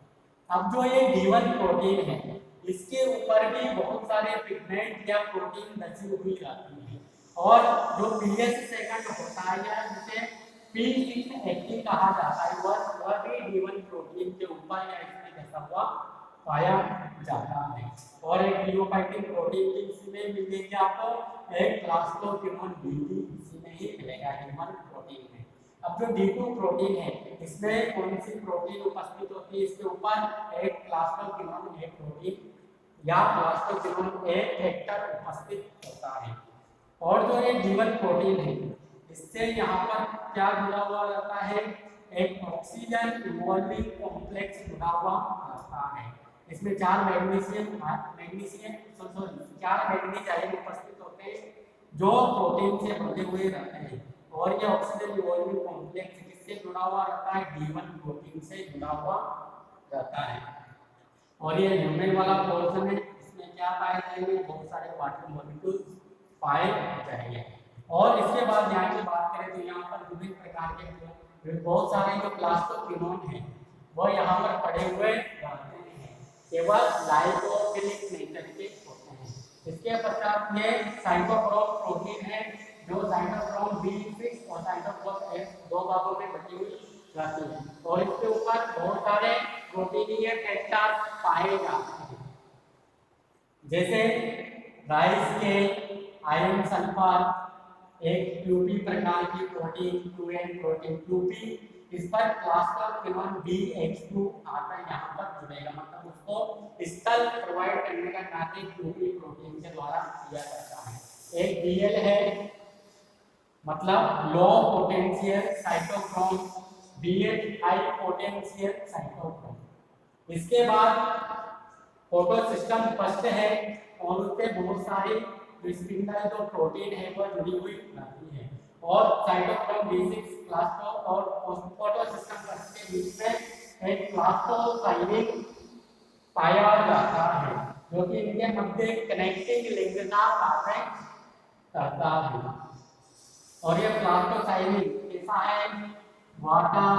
A: अब जो ये D1 प्रोटीन है इसके ऊपर भी बहुत सारे पिगमेंट या प्रोटीन बची हुई जाती है, और जो पीएस सेकंड होता है या जिसे P6 एक्टिव कहा जाता है, वह भी D1 प्रोटीन के ऊपर या इसमें घसा हुआ पाया जाता है। और एक डिओपाइटिन प्रोटीन की इसी में मिलेगी आपको, एक प्लास्टोक्विनोन B इसी में ही मिलेगा D1 प्रोटीन में। अब जो D2 प्रोटीन है इसमें कौन सी प्रोटीन उपस्थित होती है, इसके ऊपर एक प्लास्टोक्विनोन A प्रोटीन या प्लास्टोक्विनोन A फैक्टर उपस्थित होता है। और जो ये D1 प्रोटीन है इससे यहाँ पर क्या जुड़ा हुआ रहता है, एक ऑक्सीजन इन्वॉल्विंग कॉम्प्लेक्स जुड़ा हुआ रहता है। इसमें 4 मैग्नीशियम आयन उपस्थित होते हैं जो प्रोटीन से बंधे हुए रहते हैं। और ये ऑक्सीजन इन्वॉल्विंग कॉम्प्लेक्स किससे जुड़ा हुआ रहता है, D1 प्रोटीन से जुड़ा हुआ रहता है। और ये ल्यूमेन वाला पोर्शन है, इसमें क्या पाए जाएंगे, बहुत सारे वाटर मॉलिक्यूल्स पाए जाएंगे। और इसके बाद यहाँ की बात करें तो यहाँ पर विभिन्न प्रकार के बहुत सारे जो प्लास्टोक्विनोन है वह यहाँ पर पड़े हुए रहते हैं, केवल लाइपोफिलिक नेचर के होते हैं। इसके पश्चात ये साइटोक्रोम प्रोटीन है जो साइटोक्रोम B6 और साइटोक्रोम S दो भागों में बटी हुई रहती है। और इसके ऊपर बहुत सारे प्रोटीनीय फैक्टर पाए जाते हैं, जैसे राइस के आयरन सल्फर, एक QP प्रकार की प्रोटीन 2N प्रोटीन QP, इस पर प्लास्टोक्विनोन BH2 आकर यहाँ पर जुड़ेगा, मतलब उसको स्थल प्रोवाइड करने का कार्य QP प्रोटीन के द्वारा किया जाता है। एक DL है मतलब low potential cytochrome, BH high potential cytochrome. इसके बाद फोटो सिस्टम फर्स्ट है और उससे बहुत सारी स्पिंडल जो प्रोटीन है वह जुड़ी हुई रहती है। और साइटोक्रोम B6 प्लास्टो और फोटो सिस्टम फर्स्ट के बीच में एक प्लास्टोसाइनिन पाया जाता है जो कि इनके मध्य कनेक्टिंग लिंक का कार्य करता है। और ये प्लास्टोसाइनिन कैसा है, वाटर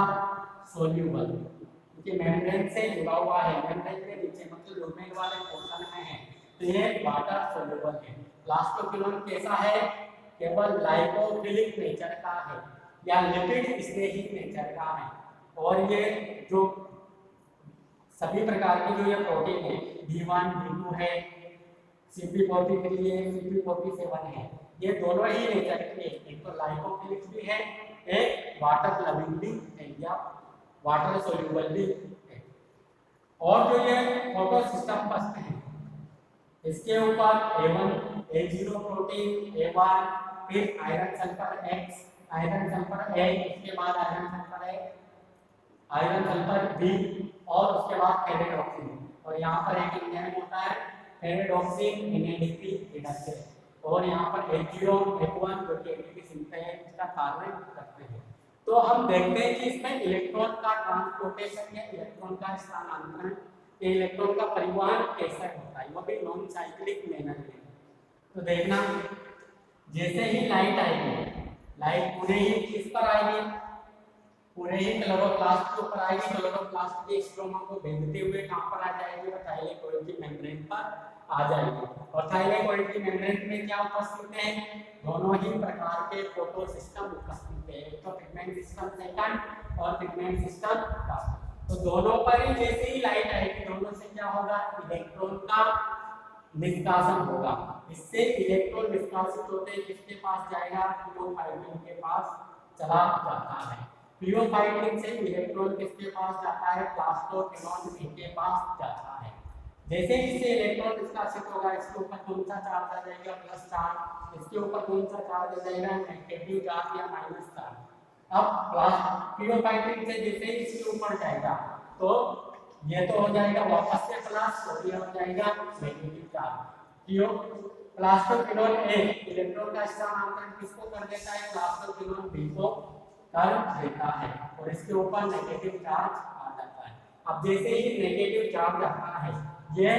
A: सोल्यूबल, क्योंकि मेम्ब्रेन से जुड़ा हुआ है, मेम्ब्रेन के नीचे मतलब ल्यूमेन वाले पोर्शन में है, तो ये वाटर सोल्यूबल है। प्लास्टोक्विनोन कैसा है, केवल लाइपोफिलिक नेचर का है या लिपिड स्नेही नेचर का है। और ये जो सभी प्रकार की जो ये प्रोटीन है D1 D2 है, CP43 है, CP47 है, ये दोनों ही नेचर के, एक तो लाइपोफिलिक भी है, एक वाटर लविंग भी है या वाटर सोल्यूबल भी है। और जो ये फोटो सिस्टम फर्स्ट है इसके ऊपर A1 A0 प्रोटीन A1, फिर iron sulphur X, iron sulphur A, उसके बाद iron sulphur A, iron sulphur B और उसके बाद फेरेडॉक्सिन। और यहाँ पर एक एंजाइम होता है फेरेडॉक्सिन NADP रिडक्टेज। और यहाँ पर H0 H1 जो कि ATP सिंथेसिस का कार्य करते हैं। तो हम देखते हैं कि इसमें इलेक्ट्रॉन का ट्रांसपोर्टेशन या इलेक्ट्रॉन का स्थानांतरण, इलेक्ट्रॉन का परिवहन कैसे होता है, वो भी नॉन साइक्लिक मैनर में। तो देखना, जैसे ही लाइट आएगी, लाइट पूरे ही किस पर आएगी, पूरे ही क्लोरोप्लास्ट के ऊपर आएगी। क्लोरोप्लास्ट के स्ट्रोमा को भेजते हुए कहां पर आ जाएगी, और थाइलेकोइड की मेम्ब्रेन पर आ जाएगी। और थाइलेकोइड की मेम्ब्रेन में क्या उपस्थित है, दोनों ही प्रकार के फोटो सिस्टम उपस्थित है, एक तो पिगमेंट सिस्टम सेकंड और पिगमेंट सिस्टम फर्स्ट। तो दोनों पर ही जैसे ही लाइट आएगी, दोनों से क्या होगा, इलेक्ट्रॉन का निष्कासन होगा। इससे इलेक्ट्रॉन निष्कासित होते हैं, किसके पास जाएगा, पीओफाइटिन के पास चला जाता है। पीओफाइटिन से इलेक्ट्रॉन किसके पास जाता है, प्लास्टोक्विनोन ए के पास जाता है। जैसे ही इसे इलेक्ट्रॉन निष्कासित होगा, इसके ऊपर कौन सा चार्ज आ जाएगा, प्लस चार्ज, इसके ऊपर कौन सा चार्ज आ जाएगा, नेगेटिव चार्ज या माइनस चार्ज। अब पीओफाइटिन से जैसे ही इसके ऊपर जाएगा तो ये तो हो जाएगा वापस से प्लस, और ये हो जाएगा नेगेटिव चार्ज। प्लास्टोक्विनोन ए इलेक्ट्रॉन का स्थानांतरण किसको कर देता है, प्लास्टोक्विनोन बी को कर देता है, और इसके ऊपर नेगेटिव चार्ज आ जाता है। अब जैसे ही नेगेटिव चार्ज आता है, ये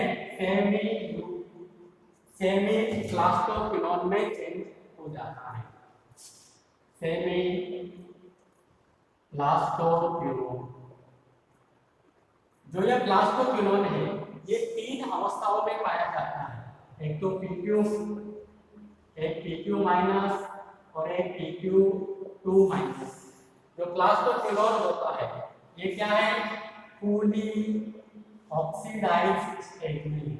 A: सेमी प्लास्टोक्विनोन में चेंज हो जाता है। सेमी प्लास्टोक्विनोन, जो ये प्लास्टोक्विनोन है ये 3 अवस्थाओं में पाया जाता है, एक तो PQ, एक PQ- और एक PQ2-। जो प्लास्टोक्विनोन होता है ये क्या है, फुली ऑक्सीडाइज्ड स्टेट में,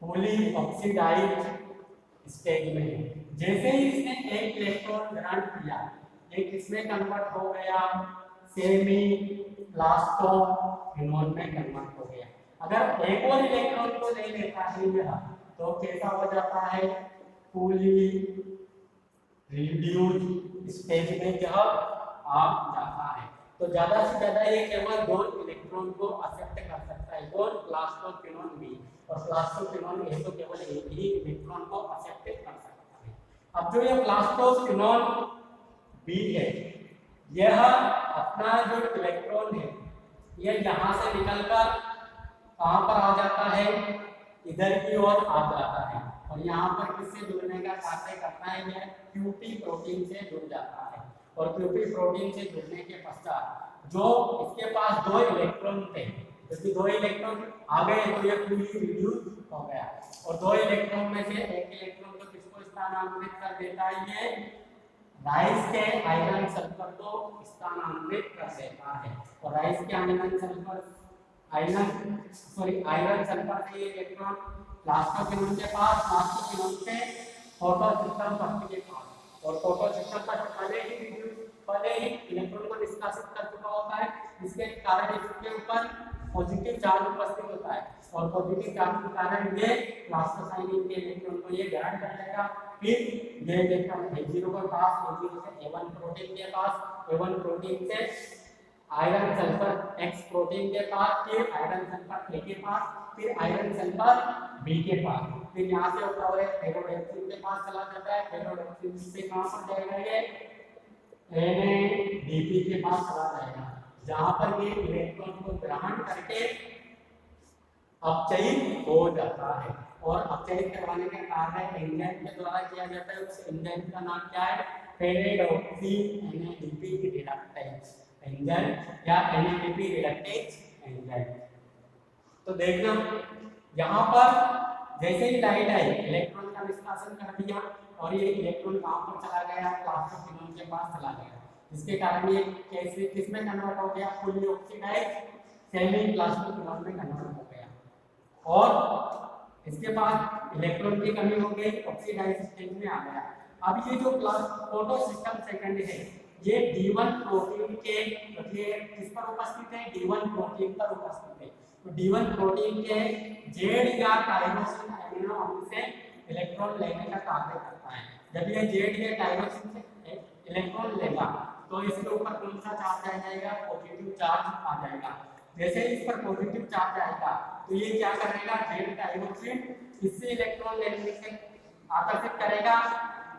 A: फुली ऑक्सीडाइज्ड स्टेज में। जैसे ही इसने एक इलेक्ट्रॉन ग्रहण किया ये किसमें कन्वर्ट हो गया, सेमी प्लास्टोक्विनोन में कन्वर्ट हो गया। अगर एक और इलेक्ट्रॉन को ले लेता है यह तो कैसा हो जाता है, फुली रिड्यूस्ड स्टेज में जब आ जाता है। तो ज्यादा से ज्यादा ये केवल 2 इलेक्ट्रॉन को एक्सेप्ट कर सकता है, कौन, प्लास्टोक्विनोन बी, और प्लास्टोक्विनोन ए तो केवल एक ही इलेक्ट्रॉन को एक्सेप्ट कर सकता है। अब जो ये प्लास्टोक्विनोन बी है यह अपना जो इलेक्ट्रॉन है ये यहाँ से निकलकर कहाँ पर आ जाता है, इधर की ओर आ जाता है, और यहाँ पर किससे जुड़ने का कार्य करता है, यह क्यूपी प्रोटीन से जुड़ जाता है। और क्यूपी प्रोटीन से जुड़ने के पश्चात जो इसके पास 2 इलेक्ट्रॉन थे, क्योंकि 2 इलेक्ट्रॉन आ गए तो यह फुली रिड्यूस हो गया, और 2 इलेक्ट्रॉन में से एक इलेक्ट्रॉन को किसको स्थानांतरित कर देता है, ये राइस के आयरन सल्फर को स्थानांतरित कर देता है। और राइस के आयरन सल्फर आयरन सल्फर से ये इलेक्ट्रॉन प्लास्टोक्विनोन के पास, प्लास्टोक्विनोन से फोटोसिस्टम पट्टी के पास, और फोटोसिस्टम पट्टी पहले ही इलेक्ट्रॉन को निष्कासित कर चुका होता है, इसके कारण इसके ऊपर पॉजिटिव चार्ज उपस्थित होता है, और पॉजिटिव चार्ज के कारण ये प्लास्टोसाइनिन के इलेक्ट्रॉन को ये ग्रहण कर लेगा। फिर ये इलेक्ट्रॉन H0 के पास, H0 से A1 प्रोटीन के पास, A1 प्रोटीन से आयरन सल्फर X प्रोटीन के पास, फिर आयरन सल्फर A के पास, फिर आयरन सल्फर B के पास, फिर यहाँ से होता हुआ फेरोडेक्सिन के पास चला जाता है, फेरोडेक्सिन से कहाँ पर जाएगा, ये NADP के पास चला जाएगा, जहाँ पर ये इलेक्ट्रॉन को ग्रहण करके अपचयित हो जाता है। और अपचयित करवाने का कार्य एंजाइम के द्वारा किया जाता है। उस एंजाइम का नाम क्या है, पेरिडॉक्सी NADP रिडक्टेज एंजाइम या NADP रिडक्टेज एंजाइम। तो देखना यहाँ पर जैसे ही लाइट आई इलेक्ट्रॉन का निष्कासन कर दिया, और ये इलेक्ट्रॉन कहाँ पर चला गया, प्लास्टोक्विनोन के पास चला गया, जिसके कारण ये कैसे किसमें कन्वर्ट हो गया, फुली ऑक्सीडाइज्ड सेमी प्लास्टोक्विनोन में कन्वर्ट हो गया। और इसके बाद इलेक्ट्रॉन की कमी हो गई, ऑक्सीडाइज्ड स्टेज में आ गया। अब ये जो फोटोसिस्टम सेकंड है ये D1 प्रोटीन के किस पर उपस्थित है, D1 प्रोटीन पर उपस्थित है। तो D1 प्रोटीन के Z या टायरोसिन एमिनो अम्ल से इलेक्ट्रॉन लेने का कार्य करता है। जब ये Z या टायरोसिन से इलेक्ट्रॉन लेगा तो इसके ऊपर कौन सा चार्ज आ जाएगा, पॉजिटिव चार्ज आ जाएगा। जैसे इस पर पॉजिटिव चार्ज आएगा तो ये क्या करेगा, Z टायरोसिन इससे इलेक्ट्रॉन लेने से आकर्षित करेगा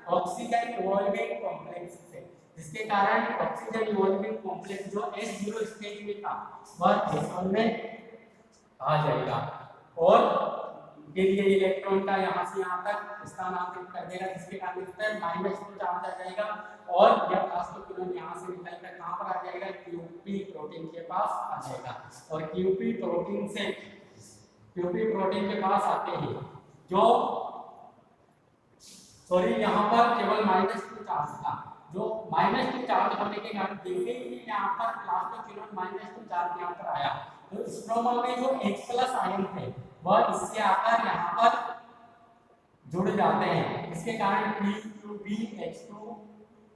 A: ऑक्सीजन इवॉल्विंग कॉम्प्लेक्स से, जिसके कारण ऑक्सीजन इवॉल्विंग कॉम्प्लेक्स जो H0 स्टेज में था वह H1 में आ जाएगा, और फिर ये इलेक्ट्रॉन का यहाँ से यहाँ तक स्थानांतरित कर देगा, जिसके कारण इस पर -2 चार्ज आ जाएगा, और यह प्लास्टोक्विनोन यहाँ से निकलकर कहाँ पर आ जाएगा, क्यूपी प्रोटीन के पास आ जाएगा। और क्यूपी प्रोटीन के पास आते ही जो यहाँ पर केवल -2 चार्ज था, जो -2 चार्ज होने के कारण जैसे ही यहाँ पर प्लास्टोक्विनोन -2 चार्ज यहाँ पर आया तो स्ट्रोमा में जो H+ आयन थे वह इससे आकर यहाँ पर जुड़ जाते हैं, इसके कारण PQBH2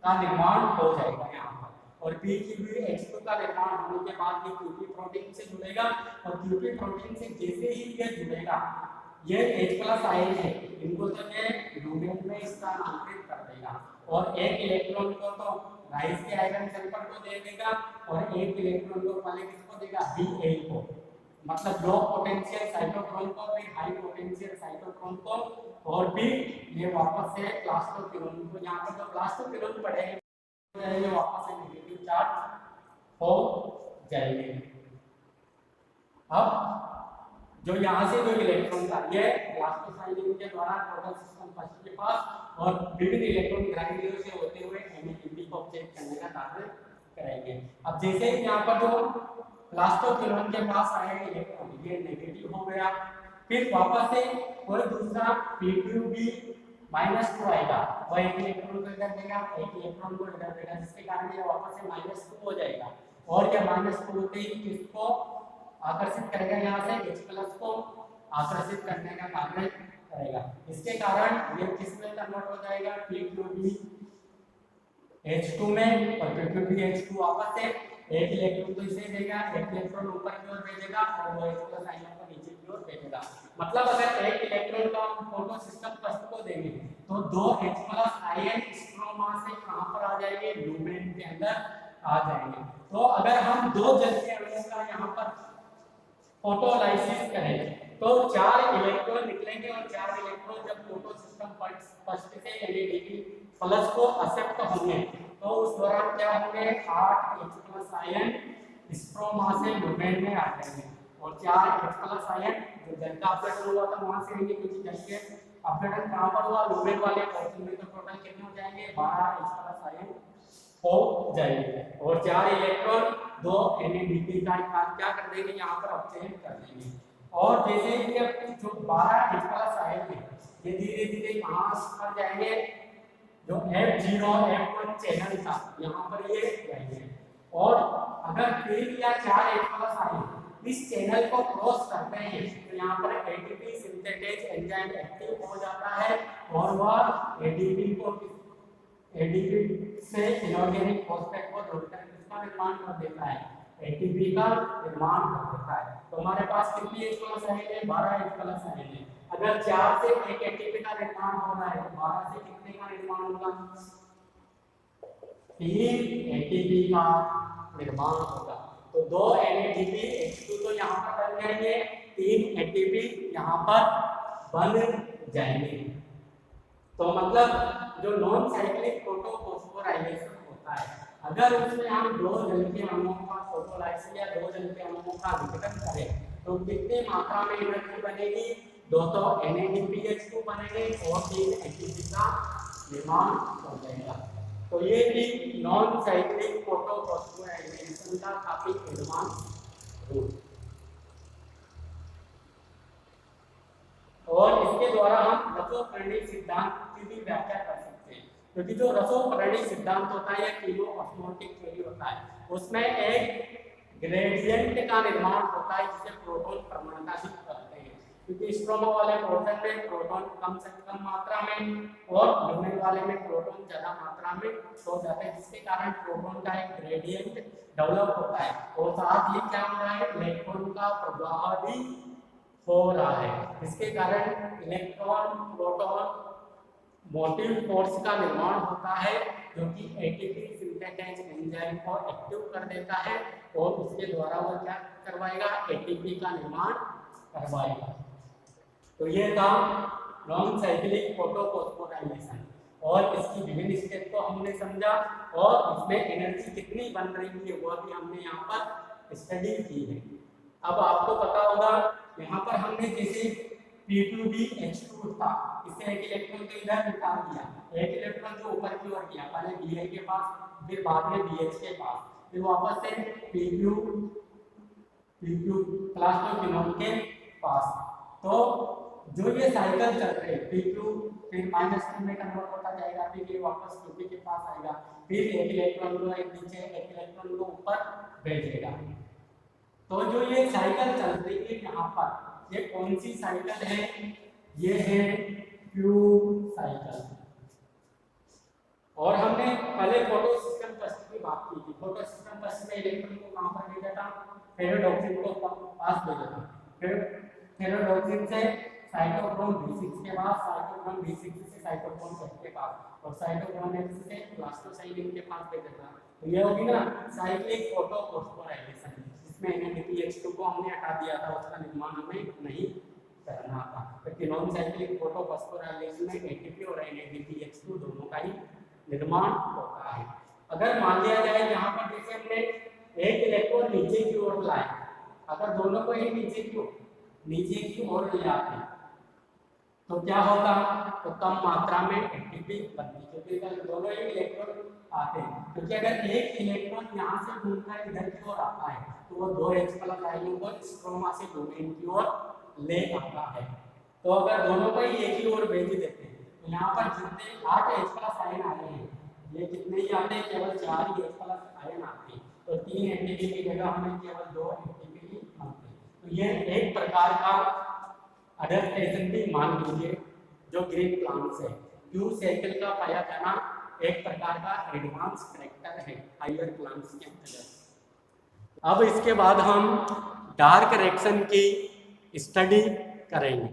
A: का निर्माण हो जाएगा यहाँ पर, और PQBH2 का निर्माण होने के बाद ये क्यूपी प्रोटीन से जुड़ेगा, और क्यूपी प्रोटीन से जैसे ही ये जुड़ेगा ये H+ आयन है इनको तो ये लुमेन में स्थानांतरित कर देगा, और एक इलेक्ट्रॉन को तो राइस के आयरन सल्फर को दे देगा, और एक इलेक्ट्रॉन को पहले किसको देगा, Bl को, मतलब लो पोटेंशियल साइटोक्रोम को, फिर हाई पोटेंशियल साइटोक्रोम को, और फिर ये वापस से प्लास्टोक्विनोन को, यहाँ पर जो प्लास्टोक्विनोन पड़ेगा ये वापस से नेगेटिव चार्ज हो जाएंगे। अब जो यहाँ से जो इलेक्ट्रॉन था ये प्लास्टोसाइनिन के द्वारा टोटल सिस्टम फर्स्ट के पास और विभिन्न इलेक्ट्रॉन ग्राइंडिंग से होते हुए NADP को अपचयित करने का कार्य करेंगे। अब जैसे ही यहाँ पर जो प्लास्टोक्विनोन के पास आए इलेक्ट्रॉन ये नेगेटिव हो गया, फिर वापस से कोई दूसरा P2B -2 आएगा, वो एक इलेक्ट्रॉन को इधर देगा, एक इलेक्ट्रॉन को इधर देगा, जिसके कारण ये वापस से -2 हो जाएगा। और ये -2 होते ही किसको आकर्षित करेगा, यहाँ से H+ को आकर्षित करने का कार्य करेगा। इसके कारण ये किस में कन्वर्ट हो जाएगा, P2B H2 में, और P2B H2 वापस से एक इलेक्ट्रॉन तो इसे देगा, एक इलेक्ट्रॉन ऊपर की ओर भेजेगा और वो H+ आयन को नीचे की ओर भेजेगा। मतलब अगर एक इलेक्ट्रॉन का हम फोटो सिस्टम फर्स्ट को देंगे तो 2 H+ आयन स्ट्रोमा से कहां पर आ जाएंगे, लुमेन के अंदर आ जाएंगे। तो अगर हम दो जलीय अणुओं का यहां पर फोटोलाइसिस करें तो 4 इलेक्ट्रॉन निकलेंगे, और 4 इलेक्ट्रॉन जब फोटो सिस्टम फर्स्ट से Nd+ को एक्सेप्ट होंगे तो उस दौरान क्या होंगे, 8 H+ आयन स्ट्रोमा से लुमेन में आ जाएंगे, और 4 H+ आयन जो जल का अपघटन हुआ था वहां से आएंगे, क्योंकि जल के अपघटन कहां पर हुआ, लुमेन वाले पोर्शन में। तो टोटल कितने हो जाएंगे, 12 H+ आयन हो जाएंगे, और 4 इलेक्ट्रॉन 2 NADP का क्या कर देंगे, यहाँ पर अपचयन कर देंगे। और जैसे ही जो 12 H+ आयन है ये धीरे धीरे कहां पर जाएंगे, जो F0 F1 चैनल था यहाँ पर ये जाएंगे, और अगर 3 या 4 H+ आयन इस चैनल को क्रॉस करते हैं तो यहाँ पर एटीपी सिंथेटेज एंजाइम एक्टिव हो जाता है, और वह एटीपी से इनऑर्गेनिक फॉस्फेट को जोड़कर इसका निर्माण कर देता है, एटीपी का निर्माण कर देता है। तो हमारे पास कितनी H+ आयन है, 12 H+ आयन है। अगर 4 से एक एटीपी का निर्माण हो रहा है तो 12 से कितने का निर्माण होगा, 3 एटीपी का निर्माण होगा। तो 2 NADP H2 तो यहाँ पर बन जाएंगे, 3 ATP यहाँ पर बन जाएंगे। तो मतलब जो नॉन साइक्लिक प्रोटोफॉस्फोराइलेशन होता है, अगर उसमें हम 2 जलीय अणुओं का फोटोलाइसिस या 2 जलीय अणुओं का विघटन करें तो कितनी मात्रा में एनर्जी बनेगी, 2 तो NADPH2 बनेंगे और 3 ATP का निर्माण हो जाएगा। तो ये भी नॉन साइक्लिक प्रोटोफॉस्फोराइलेशन का काफी एडवांस रूप, और इसके द्वारा हम रसोपरिणय सिद्धांत की भी व्याख्या कर सकते हैं, क्योंकि जो रसोपरिणय सिद्धांत होता है या कीमोऑस्मोटिक थ्योरी होता है, उसमें एक ग्रेडियंट का निर्माण होता है जिसे प्रोटॉन प्रवणता भी कहते हैं, क्योंकि स्ट्रोमा वाले पोर्शन में प्रोटॉन कम से कम मात्रा में और लुमेन वाले में प्रोटॉन ज्यादा मात्रा में हो जाते हैं, जिसके कारण प्रोटॉन का एक ग्रेडियंट डेवलप होता है, और साथ ही क्या हो रहा है, इलेक्ट्रॉन का प्रवाह भी हो रहा है। इसके कारण इलेक्ट्रॉन प्रोटॉन मोटिव फोर्स का निर्माण होता है, जो कि एटीपी सिंथेटेज एंजाइम को एक्टिव कर देता है, और उसके द्वारा वो क्या करवाएगा, एटीपी का निर्माण करवाएगा। तो ये था नॉन साइक्लिक प्रोटोफॉस्फोराइलेशन, और इसकी विभिन्न स्टेप को हमने समझा, और इसमें एनर्जी कितनी बन रही है वह भी हमने यहाँ पर स्टडी की है। अब आपको पता होगा यहाँ पर हमने जैसे P2B H2 था, इससे एक इलेक्ट्रॉन तो इधर निकाल दिया, एक इलेक्ट्रॉन जो ऊपर की ओर गया, पहले Bi के पास, फिर बाद में BH के पास, फिर वापस से PQ प्लास्टोक्विनोन के पास। तो जो ये साइकिल चल रही है, PQ फिर -2 में कन्वर्ट होता जाएगा, फिर ये वापस QP के पास आएगा, फिर एक इलेक्ट्रॉन को एक नीचे, एक इलेक्ट्रॉन को ऊपर भेजेगा। तो जो ये साइकिल चल रही है यहाँ पर, ये कौन सी साइकिल है, ये है Q साइकिल। और हमने पहले फोटो सिस्टम फर्स्ट की बात की थी, फोटो सिस्टम फर्स्ट में इलेक्ट्रॉन को कहां पर भेजा था, फेरोडॉक्सिन को पास भेजा था, फिर फेरोडॉक्सिन से साइटोक्रोम B6 के पास, साइटोक्रोम B6 से साइटोक्रोम F के पास, और साइटोक्रोम F से प्लास्टोसाइलिन के पास भेजा था। तो ये होगी ना साइक्लिक प्रोटोफॉस्फोराइलेशन, जिसमें NADPH2 को हमने हटा दिया था, उसका निर्माण हमें नहीं करना था। क्योंकि नॉन साइक्लिक प्रोटोफॉस्फोराइलेशन में ATP और NADPH2 दोनों का ही निर्माण होता है। अगर मान लिया जाए यहाँ पर जैसे हमने एक इलेक्ट्रॉन नीचे की ओर लाए, अगर दोनों को ही नीचे की ओर ले आते तो क्या होता, तो कम मात्रा में एटीपी बनती, क्योंकि अगर दोनों ही इलेक्ट्रॉन आते हैं, क्योंकि अगर एक इलेक्ट्रॉन यहाँ से घूमकर इधर की ओर आता है तो वो 2 H+ आयनों को स्ट्रोमा से लुमेन की ओर ले आता है। तो अगर दोनों को ही एक ही ओर भेज देते हैं तो यहाँ पर जितने 8 H प्लस आयन आए हैं, ये कितने ही आते हैं, केवल 4 ही H प्लस आयन आते हैं। तो 3 एटीपी की जगह हमें केवल 2 एटीपी ही मिलते हैं। तो ये एक प्रकार का अडैप्टेशन भी मान लीजिए जो ग्रीन प्लांट्स है। क्यू साइकिल का पाया जाना एक प्रकार का एडवांस फैक्टर है हायर प्लांट्स के अंतर्गत। अब इसके बाद हम डार्क रिएक्शन की स्टडी करेंगे।